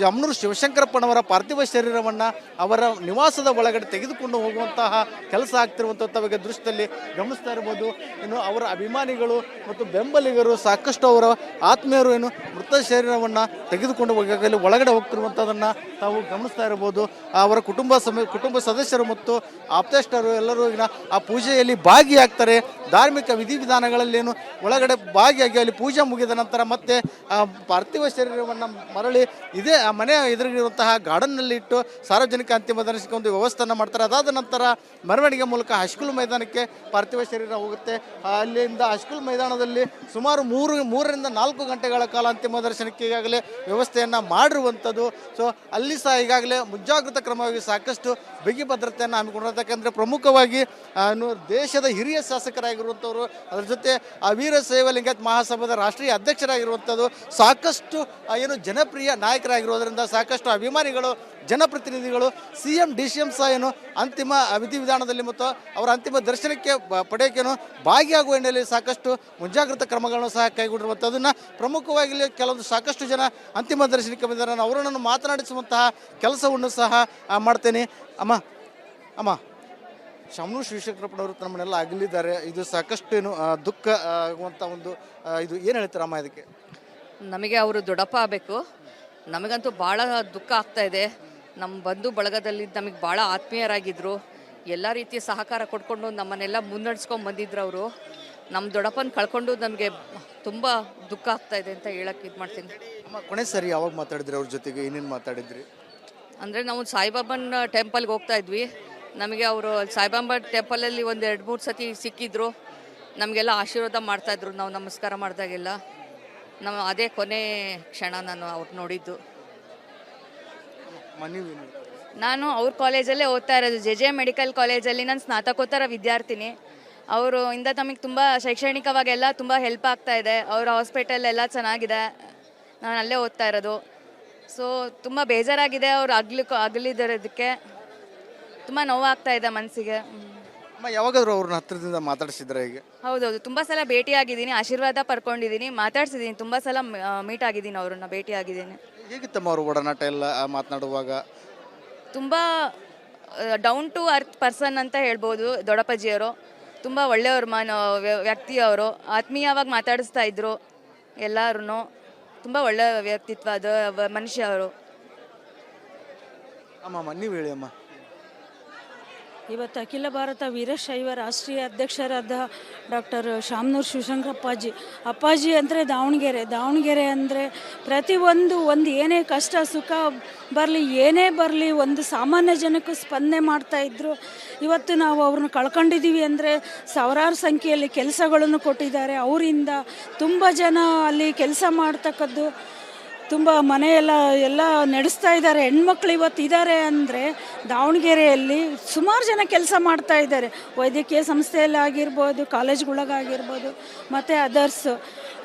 ಶಾಮನೂರು ಶಿವಶಂಕರಪ್ಪನವರ ಪಾರ್ಥಿವ ಶರೀರವನ್ನು ಅವರ ನಿವಾಸದ ಒಳಗಡೆ ತೆಗೆದುಕೊಂಡು ಹೋಗುವಂತಹ ಕೆಲಸ ಆಗ್ತಿರುವಂಥದ್ದು ತಾವಾಗ ದೃಶ್ಯದಲ್ಲಿ ಗಮನಿಸ್ತಾ ಇರ್ಬೋದು. ಅವರ ಅಭಿಮಾನಿಗಳು ಮತ್ತು ಬೆಂಬಲಿಗರು, ಸಾಕಷ್ಟು ಅವರ ಆತ್ಮೀಯರು ಮೃತ ಶರೀರವನ್ನು ತೆಗೆದುಕೊಂಡು ಹೋಗಿ ಒಳಗಡೆ ಹೋಗ್ತಿರುವಂಥದ್ದನ್ನು ತಾವು ಗಮನಿಸ್ತಾ ಇರ್ಬೋದು. ಅವರ ಕುಟುಂಬ ಸದಸ್ಯರು ಮತ್ತು ಆಪ್ತೇಷ್ಟರು ಎಲ್ಲರೂ ಆ ಪೂಜೆಯಲ್ಲಿ ಭಾಗಿಯಾಗ್ತಾರೆ. ಧಾರ್ಮಿಕ ವಿಧಿವಿಧಾನಗಳಲ್ಲಿ ಒಳಗಡೆ ಭಾಗಿಯಾಗಿ ಅಲ್ಲಿ ಪೂಜೆ ಮುಗಿದ ನಂತರ ಮತ್ತೆ ಪಾರ್ಥಿವ ಶರೀರವನ್ನು ಮರಳಿ ಇದೇ ಮನೆಯ ಎದುರಿಗಿರುವಂತಹ ಗಾರ್ಡನ್ನಲ್ಲಿ ಇಟ್ಟು ಸಾರ್ವಜನಿಕ ಅಂತಿಮ ದರ್ಶನಕ್ಕೆ ಒಂದು ವ್ಯವಸ್ಥೆಯನ್ನು ಮಾಡ್ತಾರೆ. ಅದಾದ ನಂತರ ಮೆರವಣಿಗೆ ಮೂಲಕ ಹೈಸ್ಕೂಲ್ ಮೈದಾನಕ್ಕೆ ಪಾರ್ಥಿವ ಶರೀರ ಹೋಗುತ್ತೆ. ಅಲ್ಲಿಂದ ಹೈಸ್ಕೂಲ್ ಮೈದಾನದಲ್ಲಿ ಸುಮಾರು 3ರಿಂದ 4 ಗಂಟೆಗಳ ಕಾಲ ಅಂತಿಮ ದರ್ಶನಕ್ಕೆ ಈಗಾಗಲೇ ವ್ಯವಸ್ಥೆಯನ್ನು ಮಾಡಿರುವಂಥದ್ದು. ಸೊ ಅಲ್ಲಿ ಸಹ ಈಗಾಗಲೇ ಮುಂಜಾಗ್ರತಾ ಕ್ರಮವಾಗಿ ಸಾಕಷ್ಟು ಬಿಗಿ ಭದ್ರತೆಯನ್ನು ಹಮ್ಮಿಕೊಂಡಿರುತ್ತೆ. ಯಾಕಂದರೆ ಪ್ರಮುಖವಾಗಿ ದೇಶದ ಹಿರಿಯ ಶಾಸಕರಾಗಿರುವಂಥವ್ರು, ಅದರ ಜೊತೆ ಆ ವೀರಶೈವ ಲಿಂಗಾಯತ ಮಹಾಸಭಾದ ರಾಷ್ಟ್ರೀಯ ಅಧ್ಯಕ್ಷರಾಗಿರುವಂಥದ್ದು, ಸಾಕಷ್ಟು ಜನಪ್ರಿಯ ನಾಯಕರಾಗಿರೋದರಿಂದ ಸಾಕಷ್ಟು ಅಭಿಮಾನಿಗಳು, ಜನಪ್ರತಿನಿಧಿಗಳು, CM DCM ಸಹ ಅಂತಿಮ ವಿಧಿವಿಧಾನದಲ್ಲಿ ಮತ್ತು ಅವರ ಅಂತಿಮ ದರ್ಶನಕ್ಕೆ ಪಡೆಯೋಕ್ಕೇನು ಭಾಗಿಯಾಗುವ ಹಿನ್ನೆಲೆಯಲ್ಲಿ ಸಾಕಷ್ಟು ಮುಂಜಾಗ್ರತಾ ಕ್ರಮಗಳನ್ನು ಸಹ ಕೈಗೊಂಡಿರುವಂಥದ್ದನ್ನು ಪ್ರಮುಖವಾಗಿ ಕೆಲವೊಂದು ಸಾಕಷ್ಟು ಜನ ಅಂತಿಮ ದರ್ಶನಕ್ಕೆ ಬಂದಿದ್ದಾರೆ. ಅವರನ್ನು ಮಾತನಾಡಿಸುವಂತಹ ಕೆಲಸವನ್ನು ಸಹ ಮಾಡ್ತೇನೆ. ಅಮ್ಮ ಶಾಮನೂರು ಶಿವಶಂಕರಪ್ಪನವರು ನಮ್ಮನ್ನೆಲ್ಲ ಅಗಲಿದ್ದಾರೆ. ಇದು ಸಾಕಷ್ಟು ದುಃಖ ಆಗುವಂಥ ಒಂದು ಇದು ಏನು ಹೇಳ್ತಾರೆ ಅಮ್ಮ ಇದಕ್ಕೆ? ನಮಗೆ ಅವರು ದೊಡ್ಡಪ್ಪ ಆಗಬೇಕು. ನಮಗಂತೂ ಭಾಳ ದುಃಖ ಆಗ್ತಾ ಇದೆ. ನಮ್ಮ ಬಂಧು ಬಳಗದಲ್ಲಿ ನಮಗೆ ಭಾಳ ಆತ್ಮೀಯರಾಗಿದ್ದರು. ಎಲ್ಲ ರೀತಿಯ ಸಹಕಾರ ಕೊಡ್ಕೊಂಡು ನಮ್ಮನ್ನೆಲ್ಲ ಮುನ್ನಡೆಸ್ಕೊಂಡು ಬಂದಿದ್ರು ಅವರು. ನಮ್ಮ ದೊಡ್ಡಪ್ಪನ ಕಳ್ಕೊಂಡು ನಮಗೆ ತುಂಬ ದುಃಖ ಆಗ್ತಾ ಇದೆ ಅಂತ ಹೇಳಕ್ಕೆ ಇದು ಮಾಡ್ತೀನಿ. ಅಮ್ಮ ಕೊನೆ ಸರಿ ಯಾವಾಗ ಮಾತಾಡಿದ್ರಿ ಅವ್ರ ಜೊತೆಗೆ, ಏನೇನು ಮಾತಾಡಿದ್ರಿ? ಅಂದರೆ ನಾವು ಸಾಯಿಬಾಬಾನ ಟೆಂಪಲ್ಗೆ ಹೋಗ್ತಾ ಇದ್ವಿ. ನಮಗೆ ಅವರು ಸಾಯಿಬಾಬಾ ಟೆಂಪಲಲ್ಲಿ ಒಂದು 2-3 ಸತಿ ಸಿಕ್ಕಿದ್ರು. ನಮಗೆಲ್ಲ ಆಶೀರ್ವಾದ ಮಾಡ್ತಾಯಿದ್ರು ನಾವು ನಮಸ್ಕಾರ ಮಾಡಿದಾಗೆಲ್ಲ. ಅದೇ ಕೊನೆ ಕ್ಷಣ ನಾನು ಅವ್ರು ನೋಡಿದ್ದು. ನಾನು ಅವ್ರ ಕಾಲೇಜಲ್ಲೇ ಓದ್ತಾ ಇರೋದು, JJ ಮೆಡಿಕಲ್ ಕಾಲೇಜಲ್ಲಿ. ನಾನು ಸ್ನಾತಕೋತ್ತರ ವಿದ್ಯಾರ್ಥಿನಿ. ಅವರು ಇಂದ ನಮಗೆ ತುಂಬ ಶೈಕ್ಷಣಿಕವಾಗೆಲ್ಲ ತುಂಬ ಹೆಲ್ಪ್ ಆಗ್ತಾ ಇದೆ. ಅವರ ಹಾಸ್ಪಿಟಲ್ ಎಲ್ಲ ಚೆನ್ನಾಗಿದೆ. ನಾನು ಅಲ್ಲೇ ಓದ್ತಾ ಇರೋದು. ಸೊ ತುಂಬ ಬೇಜಾರಾಗಿದೆ ಅವ್ರು ಅಗಲಿದರೋದಕ್ಕೆ. ತುಂಬ ನೋವಾಗ್ತಾ ಇದೆ ಮನಸ್ಸಿಗೆ. ಅಮ್ಮ ಯಾವಾಗಾದ್ರೂ ಅವ್ರನ್ನ ಹತ್ರದಿಂದ ಮಾತಾಡಿಸಿದ್ರೆ? ಈಗ ಹೌದೌದು, ತುಂಬ ಸಲ ಭೇಟಿಯಾಗಿದ್ದೀನಿ, ಆಶೀರ್ವಾದ ಪಡ್ಕೊಂಡಿದ್ದೀನಿ, ಮಾತಾಡ್ಸಿದ್ದೀನಿ. ತುಂಬ ಸಲ ಮೀಟ್ ಆಗಿದ್ದೀನಿ, ಅವ್ರನ್ನ ಭೇಟಿಯಾಗಿದ್ದೀನಿ. ಹೇಗಿತ್ತಮ್ಮ ಅವ್ರ ಒಡನಾಟ ಎಲ್ಲ ಮಾತನಾಡುವಾಗ? ತುಂಬ ಡೌನ್ ಟು ಅರ್ತ್ ಪರ್ಸನ್ ಅಂತ ಹೇಳ್ಬೋದು ದೊಡ್ಡಪ್ಪಾಜಿಯವರು. ತುಂಬ ಒಳ್ಳೆಯವ್ರ ವ್ಯಕ್ತಿಯವರು, ಆತ್ಮೀಯವಾಗಿ ಮಾತಾಡಿಸ್ತಾ ಇದ್ರು ಎಲ್ಲರೂ. ತುಂಬ ಒಳ್ಳೆಯ ವ್ಯಕ್ತಿತ್ವದ ಮನುಷ್ಯ ಅವರು. ಅಮ್ಮ ನೀವು ಹೇಳಿ ಅಮ್ಮ. ಇವತ್ತು ಅಖಿಲ ಭಾರತ ವೀರಶೈವ ರಾಷ್ಟ್ರೀಯ ಅಧ್ಯಕ್ಷರಾದ ಡಾಕ್ಟರ್ ಶಾಮನೂರು ಅಪ್ಪಾಜಿ ಅಂದರೆ ದಾವಣಗೆರೆ ಅಂದರೆ ಒಂದು ಏನೇ ಕಷ್ಟ ಸುಖ ಬರಲಿ, ಏನೇ ಬರಲಿ, ಒಂದು ಸಾಮಾನ್ಯ ಜನಕ್ಕೂ ಸ್ಪಂದನೆ ಮಾಡ್ತಾಯಿದ್ರು. ಇವತ್ತು ನಾವು ಅವ್ರನ್ನ ಕಳ್ಕೊಂಡಿದ್ದೀವಿ ಅಂದರೆ ಸಾವಿರಾರು ಸಂಖ್ಯೆಯಲ್ಲಿ ಕೆಲಸಗಳನ್ನು ಕೊಟ್ಟಿದ್ದಾರೆ. ಅವರಿಂದ ತುಂಬ ಜನ ಅಲ್ಲಿ ಕೆಲಸ ಮಾಡ್ತಕ್ಕದ್ದು, ತುಂಬ ಮನೆಯೆಲ್ಲ ನಡೆಸ್ತಾ ಇದ್ದಾರೆ. ಹೆಣ್ಮಕ್ಳು ಇವತ್ತು ಇದ್ದಾರೆ ಅಂದರೆ ದಾವಣಗೆರೆಯಲ್ಲಿ ಸುಮಾರು ಜನ ಕೆಲಸ ಮಾಡ್ತಾ ಇದ್ದಾರೆ. ವೈದ್ಯಕೀಯ ಸಂಸ್ಥೆಯಲ್ಲಿ ಆಗಿರ್ಬೋದು, ಕಾಲೇಜ್ಗಳಿಗಾಗಿರ್ಬೋದು, ಮತ್ತು ಅದರ್ಸು.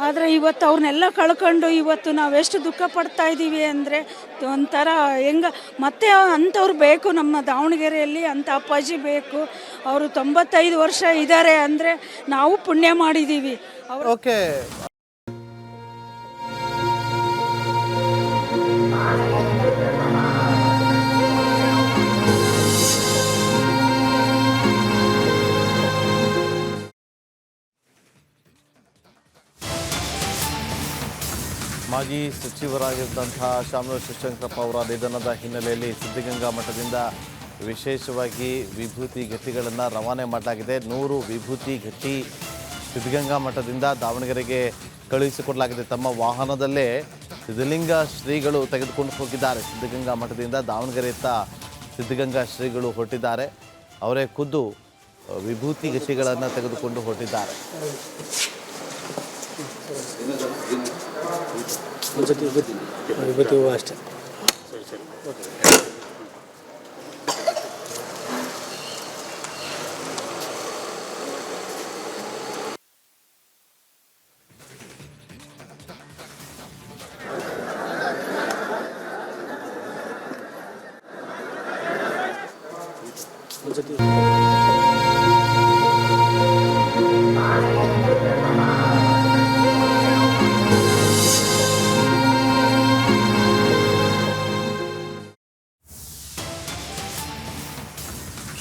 ಆದರೆ ಇವತ್ತು ಅವ್ರನ್ನೆಲ್ಲ ಕಳ್ಕೊಂಡು ಇವತ್ತು ನಾವೆಷ್ಟು ದುಃಖ ಪಡ್ತಾ ಇದ್ದೀವಿ ಅಂದರೆ ಒಂಥರ ಮತ್ತೆ ಅಂಥವ್ರು ಬೇಕು ನಮ್ಮ ದಾವಣಗೆರೆಯಲ್ಲಿ, ಅಂಥ ಅಪ್ಪಾಜಿ ಬೇಕು. ಅವರು 95 ವರ್ಷ ಇದ್ದಾರೆ ಅಂದರೆ ನಾವು ಪುಣ್ಯ ಮಾಡಿದ್ದೀವಿ. ಓಕೆ, ಮಾಜಿ ಸಚಿವರಾಗಿದ್ದಂತಹ ಶಾಮನೂರು ಶಿವಶಂಕರಪ್ಪ ಅವರ ನಿಧನದ ಹಿನ್ನೆಲೆಯಲ್ಲಿ ಸಿದ್ಧಗಂಗಾ ಮಠದಿಂದ ವಿಶೇಷವಾಗಿ ವಿಭೂತಿ ಘಟ್ಟಿಗಳನ್ನು ರವಾನೆ ಮಾಡಲಾಗಿದೆ. 100 ವಿಭೂತಿ ಘಟ್ಟಿ ಸಿದ್ಧಗಂಗಾ ಮಠದಿಂದ ದಾವಣಗೆರೆಗೆ ಕಳುಹಿಸಿಕೊಡಲಾಗಿದೆ. ತಮ್ಮ ವಾಹನದಲ್ಲೇ ಸಿದ್ಧಲಿಂಗ ಶ್ರೀಗಳು ತೆಗೆದುಕೊಂಡು ಹೋಗಿದ್ದಾರೆ. ಸಿದ್ಧಗಂಗಾ ಮಠದಿಂದ ದಾವಣಗೆರೆಯತ್ತ ಸಿದ್ಧಗಂಗಾ ಶ್ರೀಗಳು ಹೊರಟಿದ್ದಾರೆ. ಅವರೇ ಖುದ್ದು ವಿಭೂತಿ ಘಟ್ಟಿಗಳನ್ನು ತೆಗೆದುಕೊಂಡು ಹೊರಟಿದ್ದಾರೆ. ಅಷ್ಟೇ.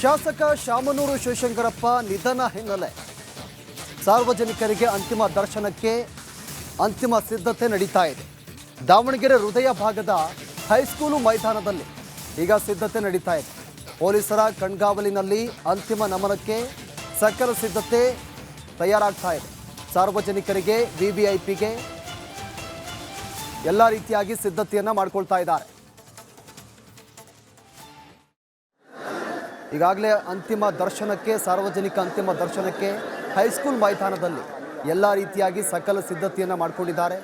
ಶಾಸಕ ಶಾಮನೂರು ಶಿವಶಂಕರಪ್ಪ ನಿಧನ ಹಿನ್ನೆಲೆ ಸಾರ್ವಜನಿಕರಿಗೆ ಅಂತಿಮ ದರ್ಶನಕ್ಕೆ ಅಂತಿಮ ಸಿದ್ಧತೆ ನಡೀತಾ ಇದೆ. ದಾವಣಗೆರೆ ಹೃದಯ ಭಾಗದ ಹೈಸ್ಕೂಲು ಮೈದಾನದಲ್ಲಿ ಈಗ ಸಿದ್ಧತೆ ನಡೀತಾ ಇದೆ. ಪೊಲೀಸರ ಕಣ್ಗಾವಲಿನಲ್ಲಿ ಅಂತಿಮ ನಮನಕ್ಕೆ ಸಕಲ ಸಿದ್ಧತೆ ತಯಾರಾಗ್ತಾ ಇದೆ. ಸಾರ್ವಜನಿಕರಿಗೆ ವಿವಿಐಪಿಗೆ ಎಲ್ಲ ರೀತಿಯಾಗಿ ಸಿದ್ಧತೆಯನ್ನು ಮಾಡಿಕೊಳ್ತಾ ಇದ್ದಾರೆ. ಈಗಾಗಲೇ ಅಂತಿಮ ದರ್ಶನಕ್ಕೆ, ಸಾರ್ವಜನಿಕ ಅಂತಿಮ ದರ್ಶನಕ್ಕೆ ಹೈಸ್ಕೂಲ್ ಮೈದಾನದಲ್ಲಿ ಎಲ್ಲ ರೀತಿಯಾಗಿ ಸಕಲ ಸಿದ್ಧತೆಯನ್ನು ಮಾಡಿಕೊಂಡಿದ್ದಾರೆ.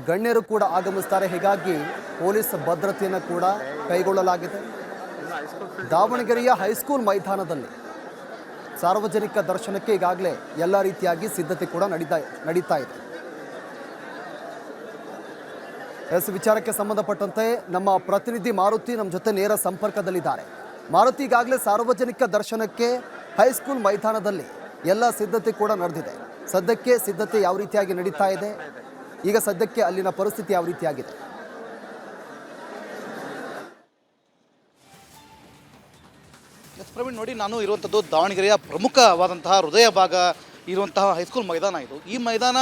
ಗಣ್ಯರು ಕೂಡ ಆಗಮಿಸ್ತಾರೆ. ಹೀಗಾಗಿ ಪೊಲೀಸ್ ಭದ್ರತೆಯನ್ನು ಕೂಡ ಕೈಗೊಳ್ಳಲಾಗಿದೆ. ದಾವಣಗೆರೆಯ ಹೈಸ್ಕೂಲ್ ಮೈದಾನದಲ್ಲಿ ಸಾರ್ವಜನಿಕ ದರ್ಶನಕ್ಕೆ ಈಗಾಗಲೇ ಎಲ್ಲ ರೀತಿಯಾಗಿ ಸಿದ್ಧತೆ ಕೂಡ ನಡೀತಾ ಇದೆ. ವಿಚಾರಕ್ಕೆ ಸಂಬಂಧಪಟ್ಟಂತೆ ನಮ್ಮ ಪ್ರತಿನಿಧಿ ಮಾರುತಿ ನಮ್ಮ ಜೊತೆ ನೇರ ಸಂಪರ್ಕದಲ್ಲಿದ್ದಾರೆ. ಮಾರುತಿ, ಈಗಾಗಲೇ ಸಾರ್ವಜನಿಕ ದರ್ಶನಕ್ಕೆ ಹೈಸ್ಕೂಲ್ ಮೈದಾನದಲ್ಲಿ ಎಲ್ಲ ಸಿದ್ಧತೆ ಕೂಡ ನಡೆದಿದೆ. ಸದ್ಯಕ್ಕೆ ಸಿದ್ಧತೆ ಯಾವ ರೀತಿಯಾಗಿ ನಡೀತಾ ಇದೆ? ಈಗ ಸದ್ಯಕ್ಕೆ ಅಲ್ಲಿನ ಪರಿಸ್ಥಿತಿ ಯಾವ ರೀತಿಯಾಗಿದೆ? ಪ್ರವೀಣ್, ನೋಡಿ, ನಾನು ಇರುವಂಥದ್ದು ದಾವಣಗೆರೆಯ ಪ್ರಮುಖವಾದಂತಹ ಹೃದಯ ಭಾಗ ಇರುವಂತಹ ಹೈಸ್ಕೂಲ್ ಮೈದಾನ ಇದು. ಈ ಮೈದಾನ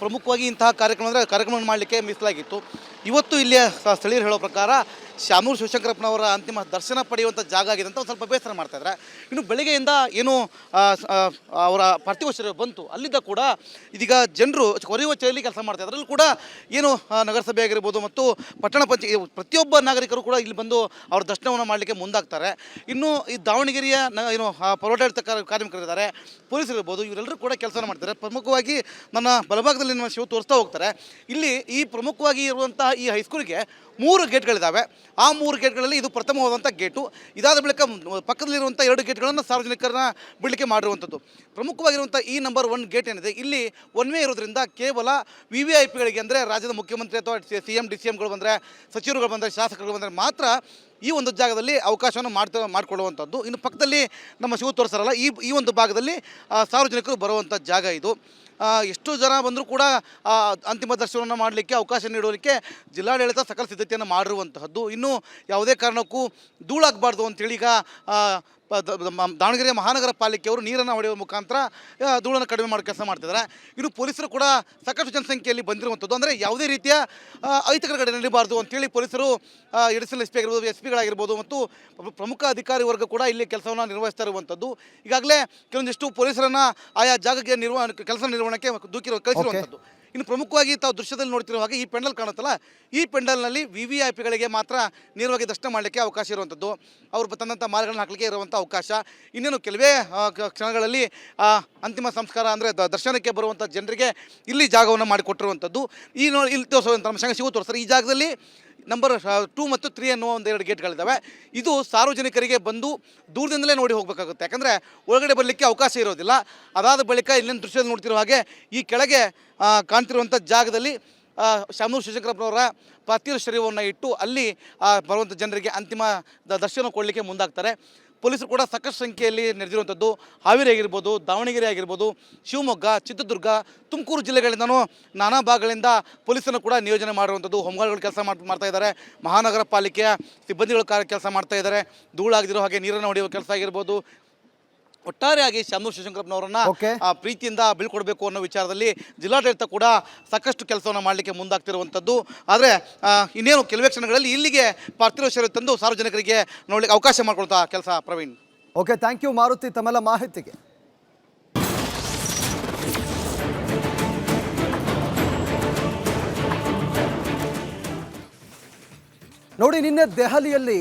ಪ್ರಮುಖವಾಗಿ ಇಂತಹ ಕಾರ್ಯಕ್ರಮ ಮಾಡಲಿಕ್ಕೆ ಮೀಸಲಾಗಿತ್ತು. ಇವತ್ತು ಇಲ್ಲಿಯ ಸ್ಥಳೀಯರು ಹೇಳೋ ಪ್ರಕಾರ ಶಾಮನೂರು ಶಿವಶಂಕರಪ್ಪನವರ ಅಂತಿಮ ದರ್ಶನ ಪಡೆಯುವಂಥ ಜಾಗ ಆಗಿದೆ ಅಂತ ಒಂದು ಸ್ವಲ್ಪ ಬೇಸರ ಮಾಡ್ತಾಯಿದ್ದಾರೆ. ಇನ್ನು ಬೆಳಗ್ಗೆಯಿಂದ ಏನು ಅವರ ಪಾರ್ಥಿವ ಶರೀರ ಬಂತು, ಅಲ್ಲಿದ್ದ ಕೂಡ ಇದೀಗ ಜನರು ಕೊರೆಯುವ ಚಳಿಯಲ್ಲಿ ಕೆಲಸ ಮಾಡ್ತಾ ಇದ್ದಾರೆ. ಅದರಲ್ಲೂ ಕೂಡ ಏನು ನಗರಸಭೆ ಆಗಿರ್ಬೋದು ಮತ್ತು ಪಟ್ಟಣ ಪಂಚಾಯತ್ ಪ್ರತಿಯೊಬ್ಬ ನಾಗರಿಕರು ಕೂಡ ಇಲ್ಲಿ ಬಂದು ಅವ್ರ ದರ್ಶನವನ್ನು ಮಾಡಲಿಕ್ಕೆ ಮುಂದಾಗ್ತಾರೆ. ಇನ್ನು ಈ ದಾವಣಗೆರೆಯ ಏನು ಪೌರಾಡಳಿತ ಕಾರ್ಮಿಕರಿದ್ದಾರೆ, ಪೊಲೀಸರು ಇರ್ಬೋದು, ಇವರೆಲ್ಲರೂ ಕೂಡ ಕೆಲಸ ಮಾಡ್ತಾರೆ. ಪ್ರಮುಖವಾಗಿ ನನ್ನ ಬಲಭಾಗದಲ್ಲಿ ನಿಮ್ಮ ಶಿವ ತೋರಿಸ್ತಾ ಹೋಗ್ತಾರೆ. ಇಲ್ಲಿ ಈ ಪ್ರಮುಖವಾಗಿ ಇರುವಂತಹ ಈ ಹೈಸ್ಕೂಲ್ಗೆ 3 ಗೇಟ್ಗಳಿದ್ದಾವೆ. ಆ 3 ಗೇಟ್ಗಳಲ್ಲಿ ಇದು ಪ್ರಥಮವಾದಂಥ ಗೇಟು. ಇದಾದ ಬಳಿಕ ಪಕ್ಕದಲ್ಲಿರುವಂಥ 2 ಗೇಟ್ಗಳನ್ನು ಸಾರ್ವಜನಿಕರನ್ನ ಬಿಡಲಿಕ್ಕೆ ಮಾಡಿರುವಂಥದ್ದು. ಪ್ರಮುಖವಾಗಿರುವಂಥ ಈ ನಂಬರ್ 1 ಗೇಟ್ ಏನಿದೆ, ಇಲ್ಲಿ ಒನ್ ವೇ ಇರೋದ್ರಿಂದ ಕೇವಲ VVIPಗಳಿಗೆ ಅಂದರೆ ರಾಜ್ಯದ ಮುಖ್ಯಮಂತ್ರಿ ಅಥವಾ CM DCMಗಳು ಬಂದರೆ, ಸಚಿವರುಗಳು ಬಂದರೆ, ಶಾಸಕರುಗಳು ಬಂದರೆ ಮಾತ್ರ ಈ ಒಂದು ಜಾಗದಲ್ಲಿ ಅವಕಾಶವನ್ನು ಮಾಡಿಕೊಳ್ಳುವಂಥದ್ದು. ಇನ್ನು ಪಕ್ಕದಲ್ಲಿ ನಮ್ಮ ಶಿವ ತೋರಿಸ್ತಾರಲ್ಲ, ಈ ಒಂದು ಭಾಗದಲ್ಲಿ ಸಾರ್ವಜನಿಕರು ಬರುವಂಥ ಜಾಗ ಇದು. ಎಷ್ಟು ಜನ ಬಂದರೂ ಕೂಡ ಅಂತಿಮ ದರ್ಶನವನ್ನು ಮಾಡಲಿಕ್ಕೆ ಅವಕಾಶ ನೀಡೋದಕ್ಕೆ ಜಿಲ್ಲಾಡಳಿತ ಸಕಲ ಸಿದ್ಧತೆಯನ್ನು ಮಾಡಿರುವಂತಹದ್ದು. ಇನ್ನು ಯಾವುದೇ ಕಾರಣಕ್ಕೂ ಧೂಳಾಗಬಾರ್ದು ಅಂತೇಳಿ ಈಗ ದಾವಣಗೆರೆ ಮಹಾನಗರ ಪಾಲಿಕೆಯವರು ನೀರನ್ನು ಹೊಡೆಯುವ ಮುಖಾಂತರ ಧೂಳನ್ನು ಕಡಿಮೆ ಮಾಡೋ ಕೆಲಸ ಮಾಡ್ತಿದ್ದಾರೆ. ಇನ್ನು ಪೊಲೀಸರು ಕೂಡ ಸಾಕಷ್ಟು ಜನಸಂಖ್ಯೆಯಲ್ಲಿ ಬಂದಿರುವಂಥದ್ದು. ಅಂದರೆ ಯಾವುದೇ ರೀತಿಯ ಅಹಿತಕರ ಘಟನೆ ನಡೀಬಾರ್ದು ಅಂತೇಳಿ ಪೊಲೀಸರು ಎಡಿಷನಲ್ SP ಆಗಿರ್ಬೋದು, SP ಮತ್ತು ಪ್ರಮುಖ ಅಧಿಕಾರಿ ವರ್ಗ ಕೂಡ ಇಲ್ಲಿ ಕೆಲಸವನ್ನು ನಿರ್ವಹಿಸ್ತಾ ಇರುವಂಥದ್ದು. ಈಗಾಗಲೇ ಕೆಲವೊಂದಿಷ್ಟು ಪೊಲೀಸರನ್ನು ಆಯಾ ಜಾಗಕ್ಕೆ ಕೆಲಸ ನಿರ್ವಹಣೆಗೆ ಕಳಿಸಿರುವಂಥದ್ದು. ಇನ್ನು ಪ್ರಮುಖವಾಗಿ ತಾವು ದೃಶ್ಯದಲ್ಲಿ ನೋಡ್ತಿರೋ ಹಾಗೆ ಈ ಪೆಂಡಲ್ ಕಾಣುತ್ತಲ್ಲ, ಈ ಪೆಂಡಲ್ನಲ್ಲಿ VVIPಗಳಿಗೆ ಮಾತ್ರ ನೇರವಾಗಿ ದರ್ಶನ ಮಾಡಲಿಕ್ಕೆ ಅವಕಾಶ ಇರುವಂಥದ್ದು. ಅವರು ತಂದಂಥ ಮಾರ್ಗಗಳನ್ನು ಹಾಕಲಿಕ್ಕೆ ಇರುವಂಥ ಅವಕಾಶ. ಇನ್ನೇನು ಕೆಲವೇ ಕ್ಷಣಗಳಲ್ಲಿ ಅಂತಿಮ ಸಂಸ್ಕಾರ ಅಂದರೆ ದರ್ಶನಕ್ಕೆ ಬರುವಂಥ ಜನರಿಗೆ ಇಲ್ಲಿ ಜಾಗವನ್ನು ಮಾಡಿಕೊಟ್ಟಿರುವಂಥದ್ದು. ಇಲ್ಲಿ ತೋರಿಸುವಂಥ ನಮ್ಮ ಶಿವ ತೋರಿಸ್ತಾರೆ. ಈ ಜಾಗದಲ್ಲಿ ನಂಬರ್ 2 ಮತ್ತು 3 ಅನ್ನೋ 2 ಗೇಟ್ಗಳಿದ್ದಾವೆ. ಇದು ಸಾರ್ವಜನಿಕರಿಗೆ ಬಂದು ದೂರದಿಂದಲೇ ನೋಡಿ ಹೋಗಬೇಕಾಗುತ್ತೆ, ಯಾಕಂದರೆ ಒಳಗಡೆ ಬರಲಿಕ್ಕೆ ಅವಕಾಶ ಇರೋದಿಲ್ಲ. ಅದಾದ ಬಳಿಕ ಇಲ್ಲಿನ ದೃಶ್ಯದಲ್ಲಿ ನೋಡ್ತಿರೋ ಹಾಗೆ ಈ ಕೆಳಗೆ ಕಾಣ್ತಿರುವಂಥ ಜಾಗದಲ್ಲಿ ಶಾಮನೂರು ಶಿವಶಂಕರಪ್ಪನವರ ಪಾರ್ಥಿವ ಶರೀರವನ್ನು ಇಟ್ಟು ಅಲ್ಲಿ ಬರುವಂಥ ಜನರಿಗೆ ಅಂತಿಮ ದರ್ಶನ ಕೊಡಲಿಕ್ಕೆ ಮುಂದಾಗ್ತಾರೆ. ಪೊಲೀಸರು ಕೂಡ ಸಾಕಷ್ಟು ಸಂಖ್ಯೆಯಲ್ಲಿ ನೆರೆದಿರುವಂಥದ್ದು. ಹಾವೇರಿ ಆಗಿರ್ಬೋದು, ದಾವಣಗೆರೆ ಆಗಿರ್ಬೋದು, ಶಿವಮೊಗ್ಗ, ಚಿತ್ರದುರ್ಗ, ತುಮಕೂರು ಜಿಲ್ಲೆಗಳಿಂದನೂ ನಾನಾ ಭಾಗಗಳಿಂದ ಪೊಲೀಸನ್ನು ಕೂಡ ನಿಯೋಜನೆ ಮಾಡಿರುವಂಥದ್ದು. ಹೋಮ್ಗಾರ್ಡ್ಗಳು ಕೆಲಸ ಮಾಡ್ತಾ ಇದ್ದಾರೆ, ಮಹಾನಗರ ಪಾಲಿಕೆಯ ಸಿಬ್ಬಂದಿಗಳು ಕೆಲಸ ಮಾಡ್ತಾ ಇದ್ದಾರೆ. ಧೂಳಾಗದಿರೋ ಹಾಗೆ ನೀರನ್ನು ಹೊಡೆಯುವ ಕೆಲಸ ಆಗಿರ್ಬೋದು. ಒಟ್ಟಾರೆಯಾಗಿ ಶಾಮನೂರು ಶಿವಶಂಕರಪ್ಪನವರನ್ನ ಪ್ರೀತಿಯಿಂದ ಬೀಳ್ಕೊಡ್ಬೇಕು ಅನ್ನೋ ವಿಚಾರದಲ್ಲಿ ಜಿಲ್ಲಾಡಳಿತ ಕೂಡ ಸಾಕಷ್ಟು ಕೆಲಸವನ್ನು ಮಾಡಲಿಕ್ಕೆ ಮುಂದಾಗ್ತಿರುವಂಥದ್ದು. ಆದರೆ ಇನ್ನೇನು ಕೆಲವೇ ಕ್ಷಣಗಳಲ್ಲಿ ಇಲ್ಲಿಗೆ ಪಾರ್ಥಿವ ಶರೀರ ತಂದು ಸಾರ್ವಜನಿಕರಿಗೆ ನೋಡಲಿಕ್ಕೆ ಅವಕಾಶ ಮಾಡಿಕೊಳ್ತಾ ಕೆಲಸ. Praveen. Okay, thank you Maruti ತಮ್ಮೆಲ್ಲ ಮಾಹಿತಿಗೆ. ನೋಡಿ, ನಿನ್ನೆ ದೆಹಲಿಯಲ್ಲಿ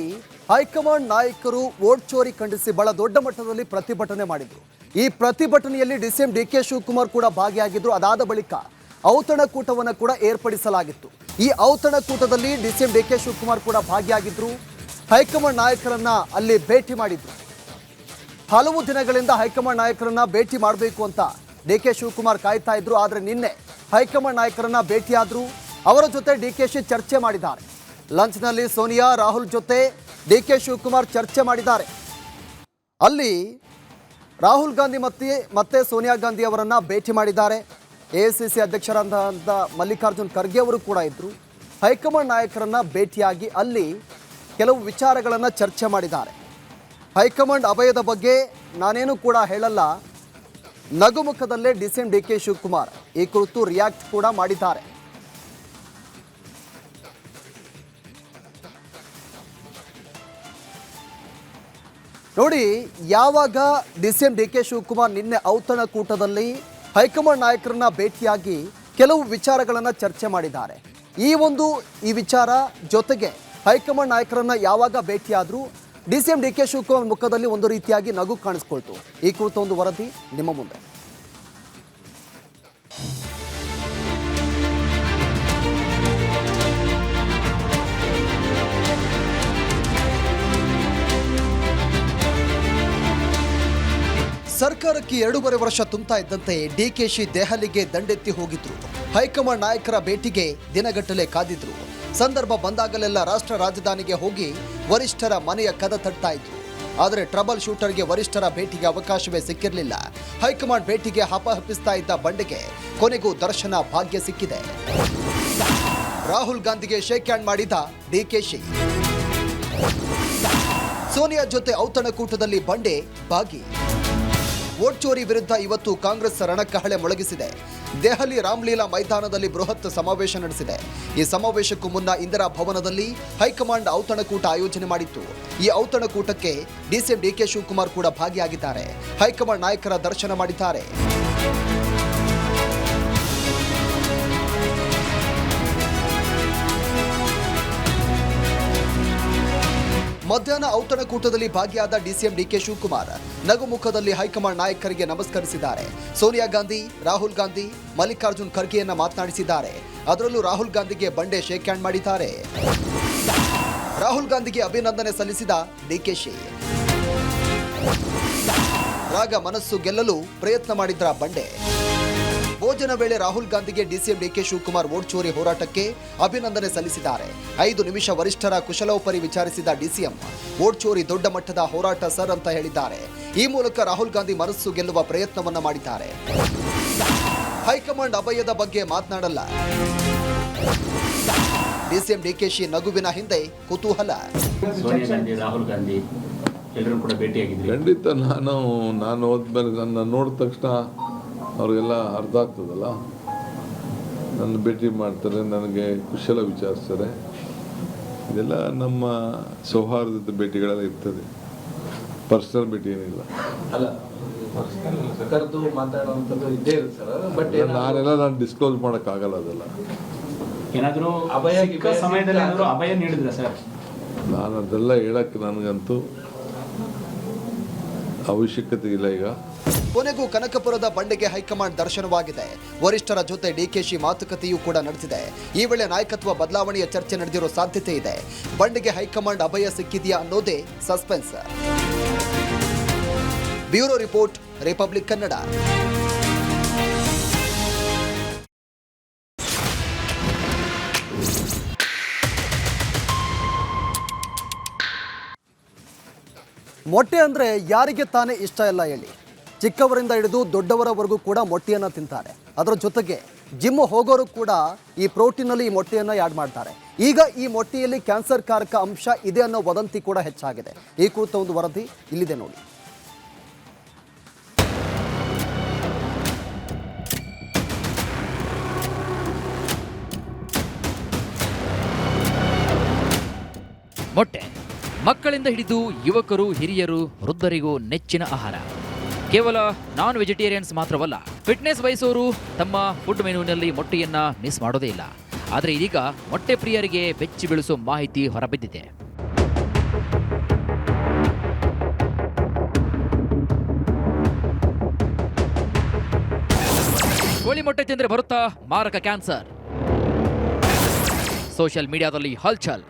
ಹೈಕಮಾಂಡ್ ನಾಯಕರು ವೋಟ್ ಚೋರಿ ಖಂಡಿಸಿ ಬಹಳ ದೊಡ್ಡ ಮಟ್ಟದಲ್ಲಿ ಪ್ರತಿಭಟನೆ ಮಾಡಿದರು. ಈ ಪ್ರತಿಭಟನೆಯಲ್ಲಿ DCM DK ಶಿವಕುಮಾರ್ ಕೂಡ ಭಾಗಿಯಾಗಿದ್ದರು. ಅದಾದ ಬಳಿಕ ಔತಣಕೂಟವನ್ನು ಕೂಡ ಏರ್ಪಡಿಸಲಾಗಿತ್ತು. ಈ ಔತಣಕೂಟದಲ್ಲಿ DCM DK ಶಿವಕುಮಾರ್ ಕೂಡ ಭಾಗಿಯಾಗಿದ್ದರು. ಹೈಕಮಾಂಡ್ ನಾಯಕರನ್ನ ಅಲ್ಲಿ ಭೇಟಿ ಮಾಡಿದ್ರು. ಹಲವು ದಿನಗಳಿಂದ ಹೈಕಮಾಂಡ್ ನಾಯಕರನ್ನ ಭೇಟಿ ಮಾಡಬೇಕು ಅಂತ DK ಶಿವಕುಮಾರ್ ಕಾಯ್ತಾ ಇದ್ರು. ಆದರೆ ನಿನ್ನೆ ಹೈಕಮಾಂಡ್ ನಾಯಕರನ್ನ ಭೇಟಿಯಾದ್ರು. ಅವರ ಜೊತೆ DKಶಿ ಚರ್ಚೆ ಮಾಡಿದ್ದಾರೆ. ಲಂಚ್ನಲ್ಲಿ ಸೋನಿಯಾ, ರಾಹುಲ್ ಜೊತೆ DK ಶಿವಕುಮಾರ್ ಚರ್ಚೆ ಮಾಡಿದ್ದಾರೆ. ಅಲ್ಲಿ ರಾಹುಲ್ ಗಾಂಧಿ ಮತ್ತೆ ಸೋನಿಯಾ ಗಾಂಧಿ ಅವರನ್ನ ಭೇಟಿ ಮಾಡಿದ್ದಾರೆ. AICC ಅಧ್ಯಕ್ಷರಾದಂಥ ಮಲ್ಲಿಕಾರ್ಜುನ್ ಖರ್ಗೆ ಅವರು ಕೂಡ ಇದ್ದರು. ಹೈಕಮಾಂಡ್ ನಾಯಕರನ್ನ ಭೇಟಿಯಾಗಿ ಅಲ್ಲಿ ಕೆಲವು ವಿಚಾರಗಳನ್ನು ಚರ್ಚೆ ಮಾಡಿದ್ದಾರೆ. ಹೈಕಮಾಂಡ್ ಅಭಯದ ಬಗ್ಗೆ ನಾನೇನು ಕೂಡ ಹೇಳಲ್ಲ, ನಗುಮುಖದಲ್ಲೇ DCM DK ಶಿವಕುಮಾರ್ ಈ ಕುರಿತು ರಿಯಾಕ್ಟ್ ಕೂಡ ಮಾಡಿದ್ದಾರೆ. ನೋಡಿ, ಯಾವಾಗ DCM DK ಶಿವಕುಮಾರ್ ನಿನ್ನೆ ಔತಣಕೂಟದಲ್ಲಿ ಹೈಕಮಾಂಡ್ ನಾಯಕರನ್ನ ಭೇಟಿಯಾಗಿ ಕೆಲವು ವಿಚಾರಗಳನ್ನು ಚರ್ಚೆ ಮಾಡಿದ್ದಾರೆ. ಈ ವಿಚಾರ ಜೊತೆಗೆ ಹೈಕಮಾಂಡ್ ನಾಯಕರನ್ನ ಯಾವಾಗ ಭೇಟಿಯಾದರೂ DCM DK ಶಿವಕುಮಾರ್ ಮುಖದಲ್ಲಿ ಒಂದು ರೀತಿಯಾಗಿ ನಗು ಕಾಣಿಸ್ಕೊಳ್ತು. ಈ ಕುರಿತು ಒಂದು ವರದಿ ನಿಮ್ಮ ಮುಂದೆ. ಸರ್ಕಾರಕ್ಕೆ 2.5 ವರ್ಷ ತುಂಬ್ತಾ ಇದ್ದಂತೆ DKಶಿ ದೆಹಲಿಗೆ ದಂಡೆತ್ತಿ ಹೋಗಿದ್ರು. ಹೈಕಮಾಂಡ್ ನಾಯಕರ ಭೇಟಿಗೆ ದಿನಗಟ್ಟಲೆ ಕಾದಿದ್ರು. ಸಂದರ್ಭ ಬಂದಾಗಲೆಲ್ಲ ರಾಷ್ಟ್ರ ರಾಜಧಾನಿಗೆ ಹೋಗಿ ವರಿಷ್ಠರ ಮನೆಯ ಕದ ತಟ್ತಾ ಇದ್ರು. ಆದರೆ ಟ್ರಬಲ್ ಶೂಟರ್ಗೆ ವರಿಷ್ಠರ ಭೇಟಿಗೆ ಅವಕಾಶವೇ ಸಿಕ್ಕಿರಲಿಲ್ಲ. ಹೈಕಮಾಂಡ್ ಭೇಟಿಗೆ ಹಪಹಪಿಸ್ತಾ ಇದ್ದ ಬಂಡೆಗೆ ಕೊನೆಗೂ ದರ್ಶನ ಭಾಗ್ಯ ಸಿಕ್ಕಿದೆ. ರಾಹುಲ್ ಗಾಂಧಿಗೆ ಶೇಕ್ ಹ್ಯಾಂಡ್ ಮಾಡಿದ DKಶಿ. ಸೋನಿಯಾ ಜೊತೆ ಔತಣಕೂಟದಲ್ಲಿ ಬಂಡೆ ಭಾಗಿ. ವೋಟ್ ಚೋರಿ ವಿರುದ್ಧ ಇವತ್ತು ಕಾಂಗ್ರೆಸ್ ರಣಕಹಳೆ ಮೊಳಗಿಸಿದೆ. ದೆಹಲಿ ರಾಮ್ಲೀಲಾ ಮೈದಾನದಲ್ಲಿ ಬೃಹತ್ ಸಮಾವೇಶ ನಡೆಸಿದೆ. ಈ ಸಮಾವೇಶಕ್ಕೂ ಮುನ್ನ ಇಂದಿರಾ ಭವನದಲ್ಲಿ ಹೈಕಮಾಂಡ್ ಔತಣಕೂಟ ಆಯೋಜನೆ ಮಾಡಿತ್ತು. ಈ ಔತಣಕೂಟಕ್ಕೆ ಡಿಸಿಎಂ ಡಿಕೆ ಶಿವಕುಮಾರ್ ಕೂಡ ಭಾಗಿಯಾಗಿದ್ದಾರೆ. ಹೈಕಮಾಂಡ್ ನಾಯಕರ ದರ್ಶನ ಮಾಡಿದ್ದಾರೆ. ಮಧ್ಯಾಹ್ನ ಔತಣಕೂಟದಲ್ಲಿ ಭಾಗಿಯಾದ ಡಿಸಿಎಂ ಡಿಕೆ ಶಿವಕುಮಾರ್ ನಗುಮುಖದಲ್ಲಿ ಹೈಕಮಾಂಡ್ ನಾಯಕರಿಗೆ ನಮಸ್ಕರಿಸಿದ್ದಾರೆ. ಸೋನಿಯಾ ಗಾಂಧಿ, ರಾಹುಲ್ ಗಾಂಧಿ, ಮಲ್ಲಿಕಾರ್ಜುನ್ ಖರ್ಗೆಯನ್ನ ಮಾತನಾಡಿಸಿದ್ದಾರೆ. ಅದರಲ್ಲೂ ರಾಹುಲ್ ಗಾಂಧಿಗೆ ಬಂಡೆ ಶೇಕ್ ಹ್ಯಾಂಡ್ ಮಾಡಿದ್ದಾರೆ. ರಾಹುಲ್ ಗಾಂಧಿಗೆ ಅಭಿನಂದನೆ ಸಲ್ಲಿಸಿದ ಡಿಕೆಶಿ. ರಾಗ ಮನಸ್ಸು ಗೆಲ್ಲಲು ಪ್ರಯತ್ನ ಮಾಡಿದ್ರ ಬಂಡೆ. ಭೋಜನ ವೇಳೆ ರಾಹುಲ್ ಗಾಂಧಿಗೆ ಡಿಸಿಎಂ ಡಿಕೆ ಶಿವಕುಮಾರ್ ವೋಟ್ ಚೋರಿ ಹೋರಾಟಕ್ಕೆ ಅಭಿನಂದನೆ ಸಲ್ಲಿಸಿದ್ದಾರೆ. 5 ನಿಮಿಷ ವರಿಷ್ಠರ ಕುಶಲೋಪರಿ ವಿಚಾರಿಸಿದ ಡಿಸಿಎಂ ವೋಟ್ ಚೋರಿ ದೊಡ್ಡ ಮಟ್ಟದ ಹೋರಾಟ ಸರ್ ಅಂತ ಹೇಳಿದ್ದಾರೆ. ಈ ಮೂಲಕ ರಾಹುಲ್ ಗಾಂಧಿ ಮನಸ್ಸು ಗೆಲ್ಲುವ ಪ್ರಯತ್ನವನ್ನ ಮಾಡಿದ್ದಾರೆ. ಹೈಕಮಾಂಡ್ ಅಭಯದ ಬಗ್ಗೆ ಮಾತನಾಡಲ್ಲ. ಡಿಸಿಎಂ ಡಿಕೆಶಿ ನಗುವಿನ ಹಿಂದೆ ಕುತೂಹಲ. ಸೋನಿಯಾ ಗಾಂಧಿ, ರಾಹುಲ್ ಗಾಂಧಿ ಎಲ್ಲರೂ ಕೂಡ ಭೇಟಿಯಾಗಿದ್ದರು. ಖಂಡಿತ ನಾನು ಹೋದ್ಮೇಲೆ ನನ್ನ ನೋಡಿದ ತಕ್ಷಣ ಅವ್ರಿಗೆಲ್ಲ ಅರ್ಥ ಆಗ್ತದಲ್ಲ. ನನ್ನ ಭೇಟಿ ಮಾಡ್ತಾರೆ, ನನಗೆ ಕುಶಲ ವಿಚಾರಿಸ್ತಾರೆ. ಇದೆಲ್ಲ ನಮ್ಮ ಸೌಹಾರ್ದದ ಭೇಟಿಗಳೆಲ್ಲ ಇರ್ತದೆ, ಪರ್ಸನಲ್ ಭೇಟಿ ಏನಿಲ್ಲ. ನಾನು ಡಿಸ್ಕ್ಲೋಸ್ ಮಾಡೋಕ್ಕಾಗಲ್ಲ. ಅದೆಲ್ಲ ಏನಾದರೂ ಸಮಯದಲ್ಲಿ ಅಭಯ ನೀಡಿದ್ರ ಸರ್? ನಾನು ಅದೆಲ್ಲ ಹೇಳಕ್ಕೆ ನನಗಂತೂ ಅವಶ್ಯಕತೆ ಇಲ್ಲ. ಈಗ ಕೊನೆಗೂ ಕನಕಪುರದ ಬಂಡೆಗೆ ಹೈಕಮಾಂಡ್ ದರ್ಶನವಾಗಿದೆ. ವರಿಷ್ಠರ ಜೊತೆ ಡಿಕೆಶಿ ಮಾತುಕತೆಯೂ ಕೂಡ ನಡೆದಿದೆ. ಈ ವೇಳೆ ನಾಯಕತ್ವ ಬದಲಾವಣೆಯ ಚರ್ಚೆ ನಡೆದಿರೋ ಸಾಧ್ಯತೆ ಇದೆ. ಬಂಡೆಗೆ ಹೈಕಮಾಂಡ್ ಅಭಯ ಸಿಕ್ಕಿದೆಯಾ ಅನ್ನೋದೇ suspense. Bureau report, republic Kannada. ಮೊಟ್ಟೆ ಅಂದರೆ ಯಾರಿಗೆ ತಾನೇ ಇಷ್ಟ ಇಲ್ಲ ಹೇಳಿ. ಚಿಕ್ಕವರಿಂದ ಹಿಡಿದು ದೊಡ್ಡವರವರೆಗೂ ಕೂಡ ಮೊಟ್ಟೆಯನ್ನು ತಿಂತಾರೆ. ಅದರ ಜೊತೆಗೆ ಜಿಮ್ ಹೋಗೋರು ಕೂಡ ಈ ಪ್ರೋಟೀನಲ್ಲಿ ಈ ಮೊಟ್ಟೆಯನ್ನು ಆ್ಯಡ್ ಮಾಡ್ತಾರೆ. ಈಗ ಈ ಮೊಟ್ಟೆಯಲ್ಲಿ ಕ್ಯಾನ್ಸರ್ ಕಾರಕ ಅಂಶ ಇದೆ ಅನ್ನೋ ವದಂತಿ ಕೂಡ ಹೆಚ್ಚಾಗಿದೆ. ಈ ಕುರಿತ ಒಂದು ವರದಿ ಇಲ್ಲಿದೆ ನೋಡಿ. ಮೊಟ್ಟೆ ಮಕ್ಕಳಿಂದ ಹಿಡಿದು ಯುವಕರು, ಹಿರಿಯರು, ವೃದ್ಧರಿಗೂ ನೆಚ್ಚಿನ ಆಹಾರ. ಕೇವಲ ನಾನ್ ವೆಜಿಟೇರಿಯನ್ಸ್ ಮಾತ್ರವಲ್ಲ, ಫಿಟ್ನೆಸ್ ಬಯಸೋರು ತಮ್ಮ ಫುಡ್ ಮೆನುವಿನಲ್ಲಿ ಮೊಟ್ಟೆಯನ್ನ ಮಿಸ್ ಮಾಡೋದೇ ಇಲ್ಲ. ಆದರೆ ಇದೀಗ ಮೊಟ್ಟೆ ಪ್ರಿಯರಿಗೆ ಬೆಚ್ಚಿ ಬೀಳಿಸೋ ಮಾಹಿತಿ ಹೊರಬಿದ್ದಿದೆ. ಕೋಳಿ ಮೊಟ್ಟೆ ತಿಂದರೆ ಬರುತ್ತಾ ಮಾರಕ ಕ್ಯಾನ್ಸರ್? ಸೋಷಿಯಲ್ ಮೀಡಿಯಾದಲ್ಲಿ ಹಲ್ಚಲ್.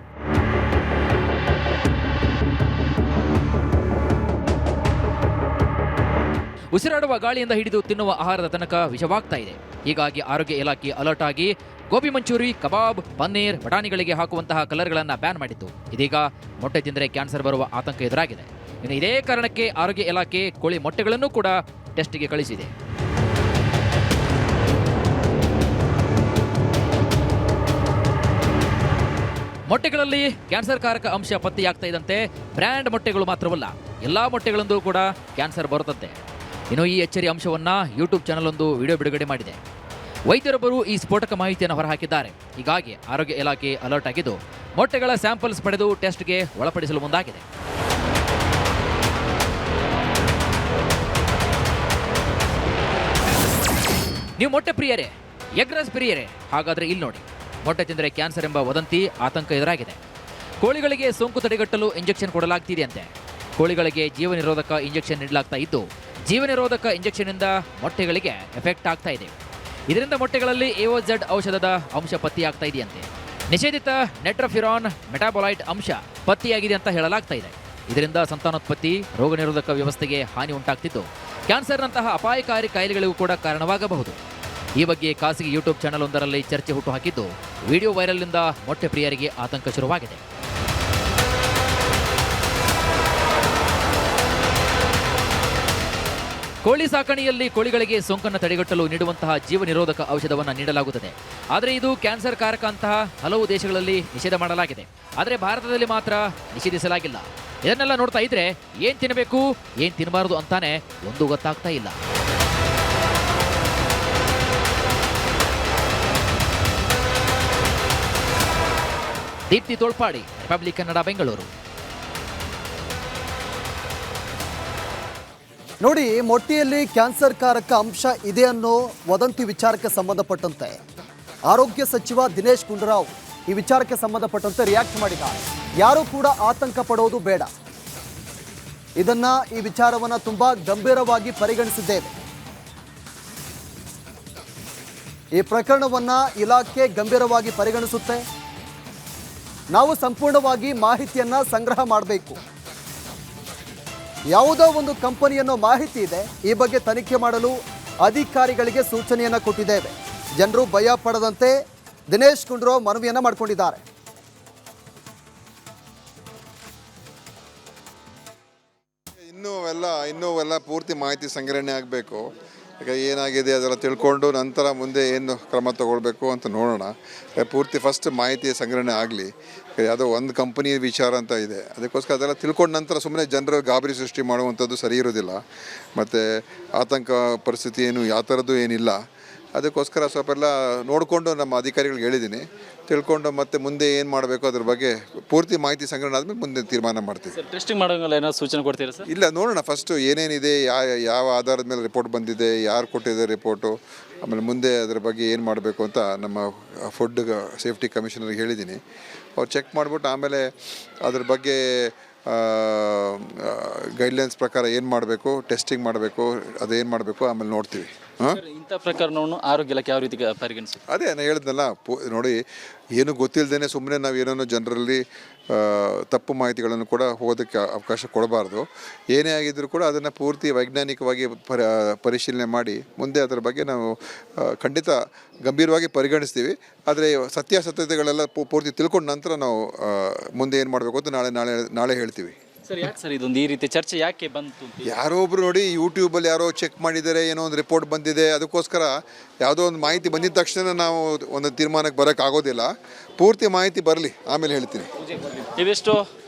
ಉಸಿರಾಡುವ ಗಾಳಿಯಿಂದ ಹಿಡಿದು ತಿನ್ನುವ ಆಹಾರದ ತನಕ ವಿಷವಾಗ್ತಾ ಇದೆ. ಹೀಗಾಗಿ ಆರೋಗ್ಯ ಇಲಾಖೆ ಅಲರ್ಟ್ ಆಗಿ ಗೋಬಿ ಮಂಚೂರಿ, ಕಬಾಬ್, ಪನ್ನೀರ್, ಬಟಾಣಿಗಳಿಗೆ ಹಾಕುವಂತಹ ಕಲರ್ಗಳನ್ನು ಬ್ಯಾನ್ ಮಾಡಿತ್ತು. ಇದೀಗ ಮೊಟ್ಟೆ ತಿಂದರೆ ಕ್ಯಾನ್ಸರ್ ಬರುವ ಆತಂಕ ಎದುರಾಗಿದೆ. ಇನ್ನು ಇದೇ ಕಾರಣಕ್ಕೆ ಆರೋಗ್ಯ ಇಲಾಖೆ ಕೋಳಿ ಮೊಟ್ಟೆಗಳನ್ನು ಕೂಡ ಟೆಸ್ಟ್ಗೆ ಕಳಿಸಿದೆ. ಮೊಟ್ಟೆಗಳಲ್ಲಿ ಕ್ಯಾನ್ಸರ್ ಕಾರಕ ಅಂಶ ಪತ್ತೆಯಾಗ್ತಾ ಇದ್ದಂತೆ ಬ್ರ್ಯಾಂಡ್ ಮೊಟ್ಟೆಗಳು ಮಾತ್ರವಲ್ಲ, ಎಲ್ಲಾ ಮೊಟ್ಟೆಗಳಂದು ಕೂಡ ಕ್ಯಾನ್ಸರ್ ಬರುತ್ತಂತೆ. ಇನ್ನು ಈ ಎಚ್ಚರಿ ಅಂಶವನ್ನ ಯೂಟ್ಯೂಬ್ ಚಾನಲ್ ಒಂದು ವಿಡಿಯೋ ಬಿಡುಗಡೆ ಮಾಡಿದೆ. ವೈದ್ಯರೊಬ್ಬರು ಈ ಸ್ಫೋಟಕ ಮಾಹಿತಿಯನ್ನು ಹೊರಹಾಕಿದ್ದಾರೆ. ಹೀಗಾಗಿ ಆರೋಗ್ಯ ಇಲಾಖೆ ಅಲರ್ಟ್ ಆಗಿದ್ದು ಮೊಟ್ಟೆಗಳ ಸ್ಯಾಂಪಲ್ಸ್ ಪಡೆದು ಟೆಸ್ಟ್ಗೆ ಒಳಪಡಿಸಲು ಮುಂದಾಗಿದೆ. ನೀವು ಮೊಟ್ಟೆ ಪ್ರಿಯರೇ, ಎಗ್ ರೈಸ್ ಪ್ರಿಯರೇ? ಹಾಗಾದ್ರೆ ಇಲ್ಲಿ ನೋಡಿ, ಮೊಟ್ಟೆ ತಿಂದರೆ ಕ್ಯಾನ್ಸರ್ ಎಂಬ ವದಂತಿ ಆತಂಕ ಎದುರಾಗಿದೆ. ಕೋಳಿಗಳಿಗೆ ಸೋಂಕು ತಡೆಗಟ್ಟಲು ಇಂಜೆಕ್ಷನ್ ಕೊಡಲಾಗ್ತಿದೆಯಂತೆ. ಕೋಳಿಗಳಿಗೆ ಜೀವ ನಿರೋಧಕ ಇಂಜೆಕ್ಷನ್ ನೀಡಲಾಗ್ತಾ ಇದ್ದು, ಜೀವ ನಿರೋಧಕ ಇಂಜೆಕ್ಷನ್ನಿಂದ ಮೊಟ್ಟೆಗಳಿಗೆ ಎಫೆಕ್ಟ್ ಆಗ್ತಾ ಇದೆ. ಇದರಿಂದ ಮೊಟ್ಟೆಗಳಲ್ಲಿ AOZ ಔಷಧದ ಅಂಶ ಪತ್ತೆಯಾಗ್ತಾ ಇದೆಯಂತೆ. ನಿಷೇಧಿತ ನೆಟ್ರಫಿರಾನ್ ಮೆಟಾಬೊಲೈಟ್ ಅಂಶ ಪತ್ತೆಯಾಗಿದೆ ಅಂತ ಹೇಳಲಾಗ್ತಾ ಇದೆ. ಇದರಿಂದ ಸಂತಾನೋತ್ಪತ್ತಿ, ರೋಗ ನಿರೋಧಕ ವ್ಯವಸ್ಥೆಗೆ ಹಾನಿ ಉಂಟಾಗ್ತಿದ್ದು ಕ್ಯಾನ್ಸರ್ನಂತಹ ಅಪಾಯಕಾರಿ ಕಾಯಿಲೆಗಳಿಗೂ ಕೂಡ ಕಾರಣವಾಗಬಹುದು. ಈ ಬಗ್ಗೆ ಖಾಸಗಿ ಯೂಟ್ಯೂಬ್ ಚಾನಲ್ ಒಂದರಲ್ಲಿ ಚರ್ಚೆ ಹುಟ್ಟುಹಾಕಿದ್ದು, ವಿಡಿಯೋ ವೈರಲ್ನಿಂದ ಮೊಟ್ಟೆ ಪ್ರಿಯರಿಗೆ ಆತಂಕ ಶುರುವಾಗಿದೆ. ಕೋಳಿ ಸಾಕಣೆಯಲ್ಲಿ ಕೋಳಿಗಳಿಗೆ ಸೋಂಕನ್ನು ತಡೆಗಟ್ಟಲು ನೀಡುವಂತಹ ಜೀವ ನಿರೋಧಕ ಔಷಧವನ್ನು ನೀಡಲಾಗುತ್ತದೆ. ಆದರೆ ಇದು ಕ್ಯಾನ್ಸರ್ ಕಾರಕ ಅಂತಹ ಹಲವು ದೇಶಗಳಲ್ಲಿ ನಿಷೇಧ ಮಾಡಲಾಗಿದೆ. ಆದರೆ ಭಾರತದಲ್ಲಿ ಮಾತ್ರ ನಿಷೇಧಿಸಲಾಗಿಲ್ಲ. ಇದನ್ನೆಲ್ಲ ನೋಡ್ತಾ ಇದ್ರೆ ಏನ್ ತಿನ್ನಬೇಕು, ಏನ್ ತಿನ್ನಬಾರದು ಅಂತಾನೆ ಒಂದು ಗೊತ್ತಾಗ್ತಾ ಇಲ್ಲ. ದೀಪ್ತಿ ತೋಳ್ಪಾಡಿ, ರಿಪಬ್ಲಿಕ್ ಕನ್ನಡ, ಬೆಂಗಳೂರು. ನೋಡಿ, ಮೊಟ್ಟೆಯಲ್ಲಿ ಕ್ಯಾನ್ಸರ್ ಕಾರಕ ಅಂಶ ಇದೆ ಅನ್ನೋ ವದಂತಿ ವಿಚಾರಕ್ಕೆ ಸಂಬಂಧಪಟ್ಟಂತೆ ಆರೋಗ್ಯ ಸಚಿವ ದಿನೇಶ್ ಗುಂಡೂರಾವ್ ಈ ವಿಚಾರಕ್ಕೆ ಸಂಬಂಧಪಟ್ಟಂತೆ ರಿಯಾಕ್ಟ್ ಮಾಡಿದ್ದಾರೆ. ಯಾರೂ ಕೂಡ ಆತಂಕ ಪಡೋದು ಬೇಡ, ಈ ವಿಚಾರವನ್ನು ತುಂಬಾ ಗಂಭೀರವಾಗಿ ಪರಿಗಣಿಸಿದ್ದೇವೆ. ಈ ಪ್ರಕರಣವನ್ನ ಇಲಾಖೆ ಗಂಭೀರವಾಗಿ ಪರಿಗಣಿಸುತ್ತೆ. ನಾವು ಸಂಪೂರ್ಣವಾಗಿ ಮಾಹಿತಿಯನ್ನ ಸಂಗ್ರಹ ಮಾಡಬೇಕು. ಯಾವುದೋ ಒಂದು ಕಂಪನಿಯನ್ನೋ ಮಾಹಿತಿ ಇದೆ, ಈ ಬಗ್ಗೆ ತನಿಖೆ ಮಾಡಲು ಅಧಿಕಾರಿಗಳಿಗೆ ಸೂಚನೆಯನ್ನ ಕೊಟ್ಟಿದ್ದೇವೆ. ಜನರು ಭಯ ಪಡದಂತೆ ದಿನೇಶ್ ಗುಂಡೂರಾವ್ ಮನವಿಯನ್ನ ಮಾಡಿಕೊಂಡಿದ್ದಾರೆ. ಇನ್ನೂ ಎಲ್ಲ ಪೂರ್ತಿ ಮಾಹಿತಿ ಸಂಗ್ರಹಣೆ ಆಗಬೇಕು. ಈಗ ಏನಾಗಿದೆ ಅದೆಲ್ಲ ತಿಳ್ಕೊಂಡು ನಂತರ ಮುಂದೆ ಏನು ಕ್ರಮ ತಗೊಳ್ಬೇಕು ಅಂತ ನೋಡೋಣ. ಪೂರ್ತಿ ಫಸ್ಟ್ ಮಾಹಿತಿ ಸಂಗ್ರಹಣೆ ಆಗಲಿ. ಯಾವುದೋ ಒಂದು ಕಂಪನಿ ವಿಚಾರ ಅಂತ ಇದೆ, ಅದಕ್ಕೋಸ್ಕರ ಅದೆಲ್ಲ ತಿಳ್ಕೊಂಡ ನಂತರ ಸುಮ್ಮನೆ ಜನರು ಗಾಬರಿ ಸೃಷ್ಟಿ ಮಾಡುವಂಥದ್ದು ಸರಿ ಇರೋದಿಲ್ಲ. ಮತ್ತು ಆತಂಕ ಪರಿಸ್ಥಿತಿ ಏನು ಯಾವ ಥರದ್ದು ಏನಿಲ್ಲ. ಅದಕ್ಕೋಸ್ಕರ ಸ್ವಲ್ಪ ಎಲ್ಲ ನೋಡಿಕೊಂಡು ನಮ್ಮ ಅಧಿಕಾರಿಗಳಿಗೆ ಹೇಳಿದ್ದೀನಿ, ತಿಳ್ಕೊಂಡು ಮತ್ತೆ ಮುಂದೆ ಏನು ಮಾಡಬೇಕು ಅದ್ರ ಬಗ್ಗೆ ಪೂರ್ತಿ ಮಾಹಿತಿ ಸಂಗ್ರಹಣೆ ಆದಮೇಲೆ ಮುಂದೆ ತೀರ್ಮಾನ ಮಾಡ್ತೀವಿ. ಟೆಸ್ಟಿಂಗ್ ಮಾಡೋಂಗಲ್ಲ ಏನಾದ್ರು ಸೂಚನೆ ಕೊಡ್ತೀರಾ ಸರ್? ಇಲ್ಲ, ನೋಡೋಣ ಫಸ್ಟು ಏನೇನಿದೆ, ಯಾವ ಆಧಾರದ ಮೇಲೆ ರಿಪೋರ್ಟ್ ಬಂದಿದೆ, ಯಾರು ಕೊಟ್ಟಿದೆ ರಿಪೋರ್ಟು, ಆಮೇಲೆ ಮುಂದೆ ಅದ್ರ ಬಗ್ಗೆ ಏನು ಮಾಡಬೇಕು ಅಂತ ನಮ್ಮ ಫುಡ್ ಸೇಫ್ಟಿ ಕಮಿಷನರ್ಗೆ ಹೇಳಿದ್ದೀನಿ. ಅವ್ರು ಚೆಕ್ ಮಾಡಿಬಿಟ್ಟು ಆಮೇಲೆ ಅದ್ರ ಬಗ್ಗೆ ಗೈಡ್ಲೈನ್ಸ್ ಪ್ರಕಾರ ಏನು ಮಾಡಬೇಕು, ಟೆಸ್ಟಿಂಗ್ ಮಾಡಬೇಕು, ಅದೇನು ಮಾಡಬೇಕು ಆಮೇಲೆ ನೋಡ್ತೀವಿ. ಇಂಥ ಪ್ರಕರಣವನ್ನು ಆರೋಗ್ಯ ಇಲಾಖೆ ಯಾವ ರೀತಿ ಪರಿಗಣಿಸಿ? ಅದೇ ನಾನು ಹೇಳಿದ್ನಲ್ಲ, ನೋಡಿ, ಏನು ಗೊತ್ತಿಲ್ಲದೇ ಸುಮ್ಮನೆ ನಾವು ಏನೇನೋ ಜನರಲ್ಲಿ ತಪ್ಪು ಮಾಹಿತಿಗಳನ್ನು ಕೂಡ ಹೋಗೋದಕ್ಕೆ ಅವಕಾಶ ಕೊಡಬಾರ್ದು. ಏನೇ ಆಗಿದ್ದರೂ ಕೂಡ ಅದನ್ನು ಪೂರ್ತಿ ವೈಜ್ಞಾನಿಕವಾಗಿ ಪರಿಶೀಲನೆ ಮಾಡಿ ಮುಂದೆ ಅದರ ಬಗ್ಗೆ ನಾವು ಖಂಡಿತ ಗಂಭೀರವಾಗಿ ಪರಿಗಣಿಸ್ತೀವಿ. ಆದರೆ ಸತ್ಯಾಸತ್ಯತೆಗಳೆಲ್ಲ ಪೂರ್ತಿ ತಿಳ್ಕೊಂಡ ನಂತರ ನಾವು ಮುಂದೆ ಏನು ಮಾಡಬೇಕು ಅಂತ ನಾಳೆ ಹೇಳ್ತೀವಿ. ಸರ್, ಯಾಕೆ ಸರ್ ಇದೊಂದು ಈ ರೀತಿ ಚರ್ಚೆ ಯಾಕೆ ಬಂತು? ಯಾರೋ ಒಬ್ರು ನೋಡಿ ಯೂಟ್ಯೂಬಲ್ಲಿ ಯಾರೋ ಚೆಕ್ ಮಾಡಿದ್ದಾರೆ, ಏನೋ ಒಂದು ರಿಪೋರ್ಟ್ ಬಂದಿದೆ, ಅದಕ್ಕೋಸ್ಕರ ಯಾವುದೋ ಒಂದು ಮಾಹಿತಿ ಬಂದಿದ ತಕ್ಷಣ ನಾವು ಒಂದು ತೀರ್ಮಾನಕ್ಕೆ ಬರೋಕ್ಕಾಗೋದಿಲ್ಲ. ಪೂರ್ತಿ ಮಾಹಿತಿ ಬರಲಿ, ಆಮೇಲೆ ಹೇಳ್ತೀನಿ. ಇವೆಷ್ಟು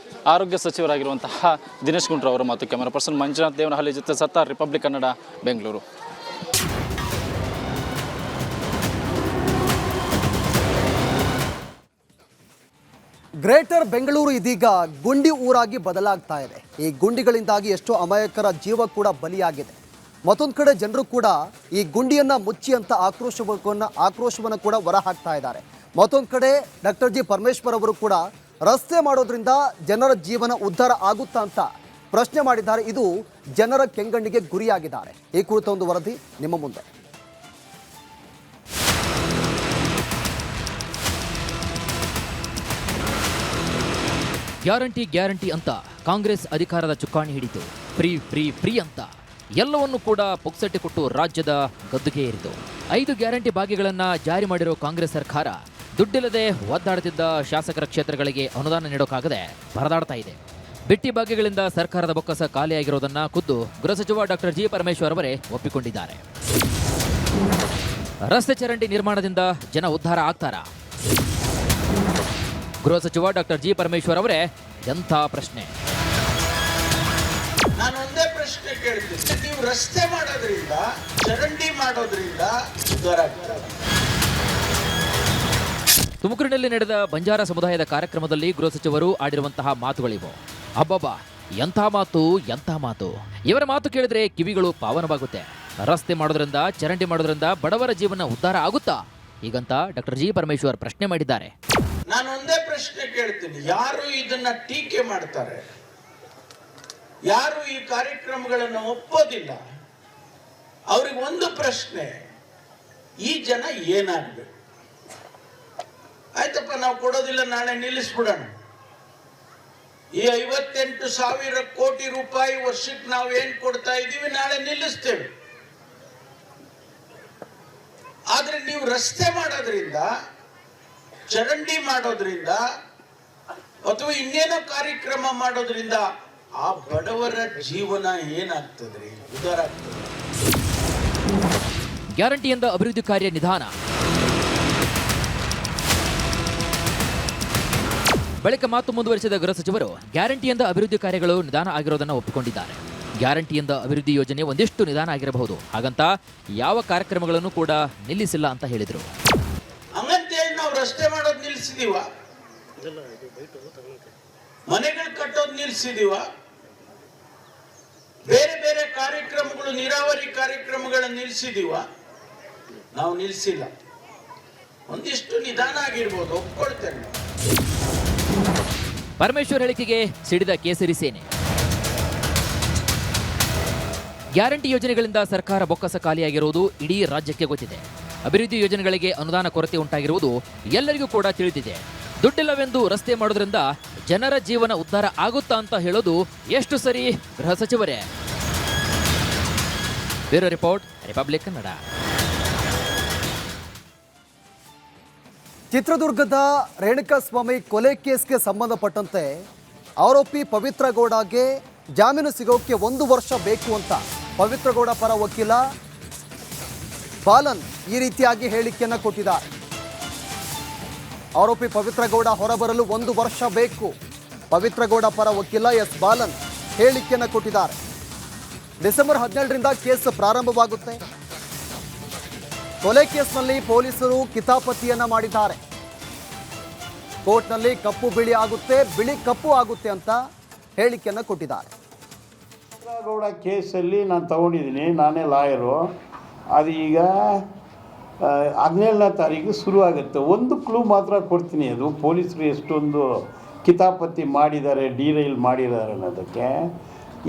ಆರೋಗ್ಯ ಸಚಿವರಾಗಿರುವಂತಹ ದಿನೇಶ್ ಗುಂಡೂರಾವ್ ಅವರ ಮಾತು. ಕ್ಯಾಮರಾ ಪರ್ಸನ್ ಮಂಜುನಾಥ್ ದೇವನಹಳ್ಳಿ ಜೊತೆ ಸತ್ತಾರ್, ರಿಪಬ್ಲಿಕ್ ಕನ್ನಡ, ಬೆಂಗಳೂರು. ಗ್ರೇಟರ್ ಬೆಂಗಳೂರು ಇದೀಗ ಗುಂಡಿ ಊರಾಗಿ ಬದಲಾಗ್ತಾ ಇದೆ. ಈ ಗುಂಡಿಗಳಿಂದಾಗಿ ಎಷ್ಟೋ ಅಮಾಯಕರ ಜೀವ ಕೂಡ ಬಲಿಯಾಗಿದೆ. ಮತ್ತೊಂದು ಕಡೆ ಜನರು ಕೂಡ ಈ ಗುಂಡಿಯನ್ನು ಮುಚ್ಚಿ ಅಂತ ಆಕ್ರೋಶವನ್ನು ಕೂಡ ಹೊರ ಹಾಕ್ತಾ ಇದ್ದಾರೆ. ಮತ್ತೊಂದು ಕಡೆ ಡಾಕ್ಟರ್ ಜಿ ಪರಮೇಶ್ವರ್ ಅವರು ಕೂಡ ರಸ್ತೆ ಮಾಡೋದ್ರಿಂದ ಜನರ ಜೀವನ ಉದ್ಧಾರ ಆಗುತ್ತಾ ಅಂತ ಪ್ರಶ್ನೆ ಮಾಡಿದ್ದಾರೆ. ಇದು ಜನರ ಕೆಂಗಣ್ಣಿಗೆ ಗುರಿಯಾಗಿದ್ದಾರೆ. ಈ ಕುರಿತ ಒಂದು ವರದಿ ನಿಮ್ಮ ಮುಂದೆ. ಗ್ಯಾರಂಟಿ ಅಂತ ಕಾಂಗ್ರೆಸ್ ಅಧಿಕಾರದ ಚುಕ್ಕಾಣಿ ಹಿಡಿತು. ಫ್ರೀ ಫ್ರೀ ಫ್ರೀ ಅಂತ ಎಲ್ಲವನ್ನು ಕೂಡ ಪುಕ್ಸಟ್ಟೆ ಕೊಟ್ಟು ರಾಜ್ಯದ ಗದ್ದುಗೆ ಏರಿತು. 5 ಗ್ಯಾರಂಟಿ ಭಾಗ್ಯಗಳನ್ನು ಜಾರಿ ಮಾಡಿರೋ ಕಾಂಗ್ರೆಸ್ ಸರ್ಕಾರ ದುಡ್ಡಿಲ್ಲದೆ ಒದ್ದಾಡುತ್ತಿದ್ದ ಶಾಸಕರ ಕ್ಷೇತ್ರಗಳಿಗೆ ಅನುದಾನ ನೀಡೋಕ್ಕಾಗದೆ ಪರದಾಡ್ತಾ ಇದೆ. ಬಿಟ್ಟಿ ಭಾಗ್ಯಗಳಿಂದ ಸರ್ಕಾರದ ಬೊಕ್ಕಸ ಖಾಲಿಯಾಗಿರೋದನ್ನ ಖುದ್ದು ಗೃಹ ಸಚಿವ ಡಾಕ್ಟರ್ ಜಿ ಪರಮೇಶ್ವರ್ ಅವರೇ ಒಪ್ಪಿಕೊಂಡಿದ್ದಾರೆ. ರಸ್ತೆ ಚರಂಡಿ ನಿರ್ಮಾಣದಿಂದ ಜನ ಉದ್ಧಾರ ಆಗ್ತಾರಾ? ಗೃಹ ಸಚಿವ ಡಾಕ್ಟರ್ ಜಿ ಪರಮೇಶ್ವರ್ ಅವರೇ ಎಂಥ ಪ್ರಶ್ನೆ. ನಾನು ಒಂದೇ ಪ್ರಶ್ನೆ ಕೇಳ್ತೀನಿ, ನೀವು ರಸ್ತೆ ಮಾಡೋದ್ರಿಂದ, ಚರಂಡಿ ಮಾಡೋದ್ರಿಂದ ಉದ್ಧಾರ ಆಗ್ತದೆ? ತುಮಕೂರಿನಲ್ಲಿ ನಡೆದ ಬಂಜಾರ ಸಮುದಾಯದ ಕಾರ್ಯಕ್ರಮದಲ್ಲಿ ಗೃಹ ಸಚಿವರು ಆಡಿರುವಂತಹ ಮಾತುಗಳಿವು. ಅಬ್ಬಬ್ಬಾ, ಎಂಥ ಮಾತು. ಇವರ ಮಾತು ಕೇಳಿದ್ರೆ ಕಿವಿಗಳು ಪಾವನವಾಗುತ್ತೆ. ರಸ್ತೆ ಮಾಡೋದ್ರಿಂದ, ಚರಂಡಿ ಮಾಡೋದ್ರಿಂದ ಬಡವರ ಜೀವನ ಉದ್ಧಾರ ಆಗುತ್ತಾ? ಹೀಗಂತ ಡಾಕ್ಟರ್ ಜಿ ಪರಮೇಶ್ವರ್ ಪ್ರಶ್ನೆ ಮಾಡಿದ್ದಾರೆ. ನಾನು ಒಂದೇ ಪ್ರಶ್ನೆ ಕೇಳ್ತೀನಿ, ಯಾರು ಇದನ್ನ ಟೀಕೆ ಮಾಡ್ತಾರೆ, ಯಾರು ಈ ಕಾರ್ಯಕ್ರಮಗಳನ್ನು ಒಪ್ಪೋದಿಲ್ಲ, ಅವ್ರಿಗೆ ಒಂದು ಪ್ರಶ್ನೆ, ಈ ಜನ ಏನಾಗಬೇಕು? ಆಯ್ತಪ್ಪ, ನಾವು ಕೊಡೋದಿಲ್ಲ, ನಾಳೆ ನಿಲ್ಲಿಸ್ಬಿಡೋಣ. ಈ 58,000 ಕೋಟಿ ರೂಪಾಯಿ ವರ್ಷಕ್ಕೆ ನಾವು ಏನ್ ಕೊಡ್ತಾ ಇದ್ದೀವಿ, ನಾಳೆ ನಿಲ್ಲಿಸ್ತೇವೆ. ಆದ್ರೆ ನೀವು ರಸ್ತೆ ಮಾಡೋದ್ರಿಂದ, ಚರಂಡಿ ಮಾಡೋದ್ರಿಂದ ಅಥವಾ ಇನ್ನೇನೋ ಕಾರ್ಯಕ್ರಮ ಮಾಡೋದ್ರಿಂದ ಆ ಬಡವರ ಜೀವನ ಏನಾಗ್ತದ್ರಿ? ಉದ್ಧಾರ ಆಗ್ತದೆ? ಗ್ಯಾರಂಟಿಯಿಂದ ಅಭಿವೃದ್ಧಿ ಕಾರ್ಯ ನಿಧಾನ. ಬಳಿಕ ಮಾತು ಮುಂದುವರಿಸಿದ ಗೃಹ ಸಚಿವರು ಗ್ಯಾರಂಟಿಯಿಂದ ಅಭಿವೃದ್ಧಿ ಕಾರ್ಯಗಳು ನಿಧಾನ ಆಗಿರೋದನ್ನು ಒಪ್ಪಿಕೊಂಡಿದ್ದಾರೆ. ಗ್ಯಾರಂಟಿಯಿಂದ ಅಭಿವೃದ್ಧಿ ಯೋಜನೆ ಒಂದಿಷ್ಟು ನಿಧಾನ ಆಗಿರಬಹುದು, ಹಾಗಂತ ಯಾವ ಕಾರ್ಯಕ್ರಮಗಳನ್ನು ಕೂಡ ನಿಲ್ಲಿಸಿಲ್ಲ ಅಂತ ಹೇಳಿದರು. ಹಂಗಂತೇಳಿ ನಾವು ರಸ್ತೆ ಮಾಡೋದು ನಿಲ್ಲಿಸಿದೀವ? ಮನೆಗಳು ಕಟ್ಟೋದು ನಿಲ್ಸಿದೀವ? ಬೇರೆ ಬೇರೆ ಕಾರ್ಯಕ್ರಮಗಳು, ನೀರಾವರಿ ಕಾರ್ಯಕ್ರಮಗಳನ್ನು ನಿಲ್ಸಿದೀವ? ನಾವು ನಿಲ್ಸಿಲ್ಲ. ಒಂದಿಷ್ಟು ನಿಧಾನ ಆಗಿರ್ಬೋದು, ಒಪ್ಕೊಳ್ತೇನೆ. ಪರಮೇಶ್ವರ್ ಹೇಳಿಕೆಗೆ ಸಿಡಿದ ಕೇಸರಿ ಸೇನೆ. ಗ್ಯಾರಂಟಿ ಯೋಜನೆಗಳಿಂದ ಸರ್ಕಾರ ಬೊಕ್ಕಸ ಖಾಲಿಯಾಗಿರುವುದು ಇಡೀ ರಾಜ್ಯಕ್ಕೆ ಗೊತ್ತಿದೆ. ಅಭಿವೃದ್ಧಿ ಯೋಜನೆಗಳಿಗೆ ಅನುದಾನ ಕೊರತೆ ಉಂಟಾಗಿರುವುದು ಎಲ್ಲರಿಗೂ ಕೂಡ ತಿಳಿದಿದೆ. ದುಡ್ಡಿಲ್ಲವೆಂದು ರಸ್ತೆ ಮಾಡೋದ್ರಿಂದ ಜನರ ಜೀವನ ಉದ್ಧಾರ ಆಗುತ್ತಾ ಅಂತ ಹೇಳೋದು ಎಷ್ಟು ಸರಿ, ಗೃಹ ಸಚಿವರೇ? Bureau report, republic Kannada. ಚಿತ್ರದುರ್ಗದ ರೇಣುಕಾಸ್ವಾಮಿ ಕೊಲೆ ಕೇಸ್ಗೆ ಸಂಬಂಧಪಟ್ಟಂತೆ ಆರೋಪಿ ಪವಿತ್ರ ಗೌಡಗೆ ಜಾಮೀನು ಸಿಗೋಕ್ಕೆ 1 ವರ್ಷ ಬೇಕು ಅಂತ ಪವಿತ್ರ ಗೌಡ ಪರ ವಕೀಲ ಬಾಲನ್ ಈ ರೀತಿಯಾಗಿ ಹೇಳಿಕೆಯನ್ನು ಕೊಟ್ಟಿದ್ದಾರೆ. ಆರೋಪಿ ಪವಿತ್ರ ಗೌಡ ಹೊರಬರಲು 1 ವರ್ಷ ಬೇಕು. ಪವಿತ್ರ ಗೌಡ ಪರ ವಕೀಲ ಎಸ್ ಬಾಲನ್ ಹೇಳಿಕೆಯನ್ನು ಕೊಟ್ಟಿದ್ದಾರೆ. ಡಿಸೆಂಬರ್ 17ರಿಂದ ಕೇಸ್ ಪ್ರಾರಂಭವಾಗುತ್ತೆ. ಕೊಲೆ ಕೇಸ್ನಲ್ಲಿ ಪೊಲೀಸರು ಕಿತಾಪತಿಯನ್ನ ಮಾಡಿದ್ದಾರೆ. ಕೋರ್ಟ್ನಲ್ಲಿ ಕಪ್ಪು ಬಿಳಿ ಆಗುತ್ತೆ, ಬಿಳಿ ಕಪ್ಪು ಆಗುತ್ತೆ ಅಂತ ಹೇಳಿಕೆಯನ್ನು ಕೊಟ್ಟಿದ್ದಾರೆ. ಗೌಡ ಕೇಸಲ್ಲಿ ನಾನು ತಗೊಂಡಿದ್ದೀನಿ, ನಾನೇ ಲಾಯರು. ಅದು ಈಗ 17ನೇ ತಾರೀಕು ಶುರುವಾಗುತ್ತೆ. ಒಂದು ಕ್ಲೂ ಮಾತ್ರ ಕೊಡ್ತೀನಿ, ಅದು ಪೊಲೀಸರು ಎಷ್ಟೊಂದು ಕಿತಾಪತಿ ಮಾಡಿದ್ದಾರೆ, ಡಿರೈಲ್ ಮಾಡಿದ್ದಾರೆ ಅನ್ನೋದಕ್ಕೆ.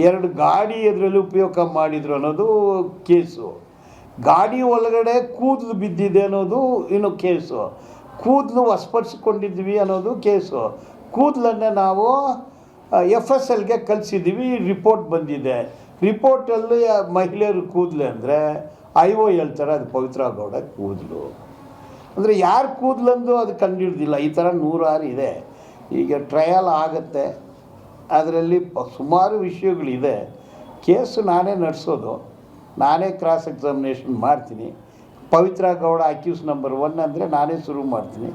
2 ಗಾಡಿ ಅದರಲ್ಲಿ ಉಪಯೋಗ ಮಾಡಿದ್ರು ಅನ್ನೋದು ಕೇಸು. ಗಾಡಿ ಒಳಗಡೆ ಕೂದಲು ಬಿದ್ದಿದೆ ಅನ್ನೋದು ಇನ್ನು ಕೇಸು. ಕೂದಲು ವಶಪಡಿಸಿಕೊಂಡಿದ್ವಿ ಅನ್ನೋದು ಕೇಸು. ಕೂದಲನ್ನು ನಾವು FSLಗೆ ಕಳಿಸಿದ್ದೀವಿ, ರಿಪೋರ್ಟ್ ಬಂದಿದೆ. ರಿಪೋರ್ಟಲ್ಲಿ ಮಹಿಳೆಯರು ಕೂದಲು ಅಂದರೆ IO ಹೇಳ್ತಾರೆ ಅದು ಪವಿತ್ರ ಗೌಡ ಕೂದಲು. ಅಂದರೆ ಯಾರು ಕೂದಲಂದು ಅದು ಕಂಡುಹಿಡ್ದಿಲ್ಲ. ಈ ಥರ 106 ಇದೆ. ಈಗ ಟ್ರಯಲ್ ಆಗುತ್ತೆ, ಅದರಲ್ಲಿ ಸುಮಾರು ವಿಷಯಗಳಿದೆ. ಕೇಸು ನಾನೇ ನಡೆಸೋದು, ನಾನೇ ಕ್ರಾಸ್ ಎಕ್ಸಾಮಿನೇಷನ್ ಮಾಡ್ತೀನಿ. ಪವಿತ್ರ ಗೌಡ ಅಕ್ಯೂಸ್ ನಂಬರ್ 1 ಅಂದರೆ ನಾನೇ ಶುರು ಮಾಡ್ತೀನಿ.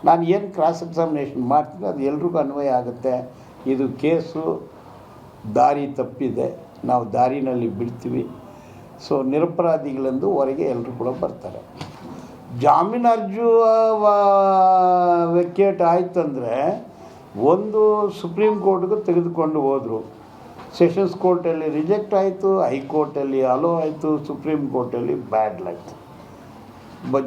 ನಾನು ಏನು ಕ್ರಾಸ್ ಎಕ್ಸಾಮಿನೇಷನ್ ಮಾಡ್ತೀನಿ ಅದು ಎಲ್ರಿಗೂ ಅನ್ವಯ ಆಗುತ್ತೆ. ಇದು ಕೇಸು ದಾರಿ ತಪ್ಪಿದೆ, ನಾವು ದಾರಿನಲ್ಲಿ ಬಿಡ್ತೀವಿ. ಸೊ ನಿರಪರಾಧಿಗಳಂದು ಹೊರಗೆ ಎಲ್ಲರೂ ಕೂಡ ಬರ್ತಾರೆ. ಜಾಮೀನು ಅರ್ಜಿ ವೆಕೇಟ್ ಆಯ್ತಂದರೆ ಒಂದು ಸುಪ್ರೀಂ ಕೋರ್ಟ್ಗೂ ತೆಗೆದುಕೊಂಡು ಹೋದರು. ಸೆಷನ್ಸ್ ಕೋರ್ಟಲ್ಲಿ ರಿಜೆಕ್ಟ್ ಆಯಿತು, ಹೈಕೋರ್ಟಲ್ಲಿ ಅಲೋ ಆಯಿತು, ಸುಪ್ರೀಂ ಕೋರ್ಟಲ್ಲಿ ಬ್ಯಾಡ್ಲ್ ಆಯಿತು,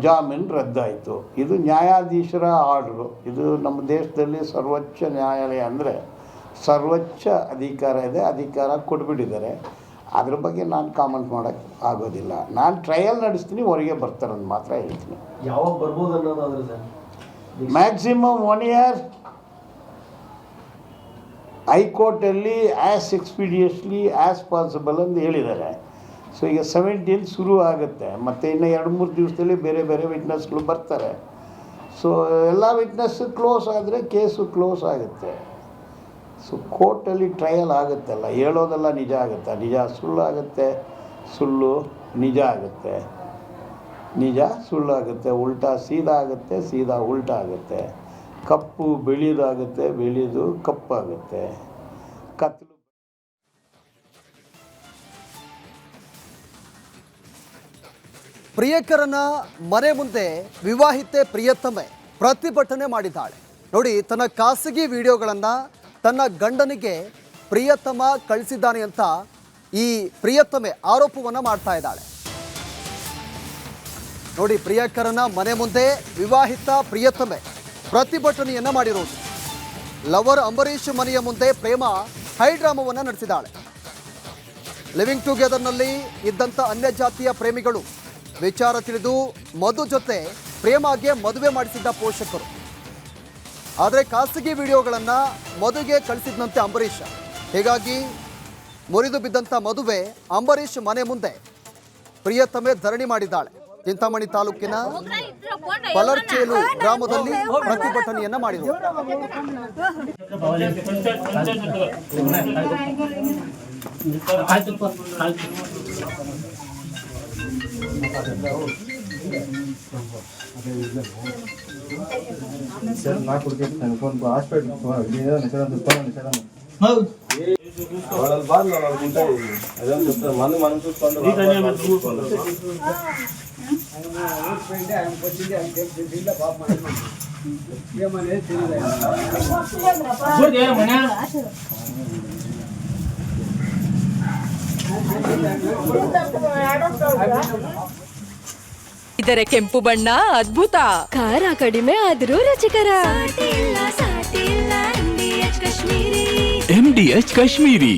ಜಾಮೀನು ರದ್ದಾಯಿತು. ಇದು ನ್ಯಾಯಾಧೀಶರ ಆರ್ಡ್ರು. ಇದು ನಮ್ಮ ದೇಶದಲ್ಲಿ ಸರ್ವೋಚ್ಚ ನ್ಯಾಯಾಲಯ ಅಂದರೆ ಸರ್ವೋಚ್ಚ ಅಧಿಕಾರ ಇದೆ, ಅಧಿಕಾರ ಕೊಟ್ಬಿಟ್ಟಿದ್ದಾರೆ. ಅದ್ರ ಬಗ್ಗೆ ನಾನು ಕಾಮೆಂಟ್ ಮಾಡೋಕ್ಕೆ ಆಗೋದಿಲ್ಲ. ನಾನು ಟ್ರಯಲ್ ನಡೆಸ್ತೀನಿ, ಹೊರಗೆ ಬರ್ತಾರೆ ಅಂತ ಮಾತ್ರ ಹೇಳ್ತೀನಿ. ಯಾವಾಗ ಬರ್ಬೋದು ಅನ್ನೋದಾದ್ರೆ ಸರ್ ಮ್ಯಾಕ್ಸಿಮಮ್ 1 ಇಯರ್. ಹೈಕೋರ್ಟಲ್ಲಿ ಆ್ಯಸ್ ಎಕ್ಸ್ಪೀಡಿಯಸ್ಲಿ ಆ್ಯಸ್ ಪಾಸಿಬಲ್ ಅಂತ ಹೇಳಿದ್ದಾರೆ. ಸೊ ಈಗ 17th ಶುರು ಆಗುತ್ತೆ, ಮತ್ತು ಇನ್ನು 2-3 ದಿವಸದಲ್ಲಿ ಬೇರೆ ಬೇರೆ ವಿಟ್ನೆಸ್ಗಳು ಬರ್ತಾರೆ. ಸೊ ಎಲ್ಲ ವಿಟ್ನೆಸ್ ಕ್ಲೋಸ್ ಆದರೆ ಕೇಸು ಕ್ಲೋಸ್ ಆಗುತ್ತೆ. ಸೊ ಕೋರ್ಟಲ್ಲಿ ಟ್ರಯಲ್ ಆಗುತ್ತಲ್ಲ, ಹೇಳೋದೆಲ್ಲ ನಿಜ ಆಗುತ್ತೆ, ನಿಜ ಸುಳ್ಳು ಆಗುತ್ತೆ, ಸುಳ್ಳು ನಿಜ ಆಗುತ್ತೆ, ನಿಜ ಸುಳ್ಳು ಆಗುತ್ತೆ, ಉಲ್ಟಾ ಸೀದಾ ಆಗುತ್ತೆ, ಸೀದಾ ಉಲ್ಟಾ ಆಗುತ್ತೆ, ಕಪ್ಪು ಬೆಳೆಯೋದಾಗುತ್ತೆ, ಬೆಳೆಯೋದು ಕಪ್ಪಾಗುತ್ತೆ, ಕತ್ತಲು. ಪ್ರಿಯಕರನ ಮನೆ ಮುಂದೆ ವಿವಾಹಿತೆ ಪ್ರಿಯತಮೆ ಪ್ರತಿಭಟನೆ ಮಾಡಿದ್ದಾಳೆ. ನೋಡಿ, ತನ್ನ ಖಾಸಗಿ ವಿಡಿಯೋಗಳನ್ನು ತನ್ನ ಗಂಡನಿಗೆ ಪ್ರಿಯತಮ ಕಳಿಸಿದ್ದಾನೆ ಅಂತ ಈ ಪ್ರಿಯತಮೆ ಆರೋಪವನ್ನು ಮಾಡ್ತಾ ಇದ್ದಾಳೆ. ನೋಡಿ, ಪ್ರಿಯಕರನ ಮನೆ ಮುಂದೆ ವಿವಾಹಿತ ಪ್ರಿಯತಮೆ ಪ್ರತಿಭಟನೆಯನ್ನು ಮಾಡಿರೋದು. ಲವರ್ ಅಂಬರೀಷ್ ಮನೆಯ ಮುಂದೆ ಪ್ರೇಮ ಹೈಡ್ರಾಮವನ್ನು ನಡೆಸಿದ್ದಾಳೆ. ಲಿವಿಂಗ್ ಟುಗೆದರ್ನಲ್ಲಿ ಇದ್ದಂಥ ಅನ್ಯ ಜಾತಿಯ ಪ್ರೇಮಿಗಳು ವಿಚಾರ ತಿಳಿದು ಮಧು ಜೊತೆ ಪ್ರೇಮಗೆ ಮದುವೆ ಮಾಡಿಸಿದ್ದ ಪೋಷಕರು. ಆದರೆ ಖಾಸಗಿ ವಿಡಿಯೋಗಳನ್ನು ಮಧುಗೆ ಕಳಿಸಿದ್ದಂತೆ ಅಂಬರೀಷ್. ಹೀಗಾಗಿ ಮುರಿದು ಬಿದ್ದಂಥ ಮದುವೆ ಅಂಬರೀಷ್ ಮನೆ ಮುಂದೆ ಪ್ರಿಯತಮೆ ಧರಣಿ ಮಾಡಿದ್ದಾಳೆ. ಚಿಂತಾಮಣಿ ತಾಲೂಕಿನ ಬಲರ್ಚೇಲು ಗ್ರಾಮದಲ್ಲಿ ಪ್ರತಿಭಟನೆಯನ್ನ ಮಾಡಿದರು. ಇದರ ಕೆಂಪು ಬಣ್ಣ ಅದ್ಭುತ, ಖಾರ ಕಡಿಮೆ ಆದ್ರೂ ರುಚಿಕರ. MDH ಕಾಶ್ಮೀರಿ.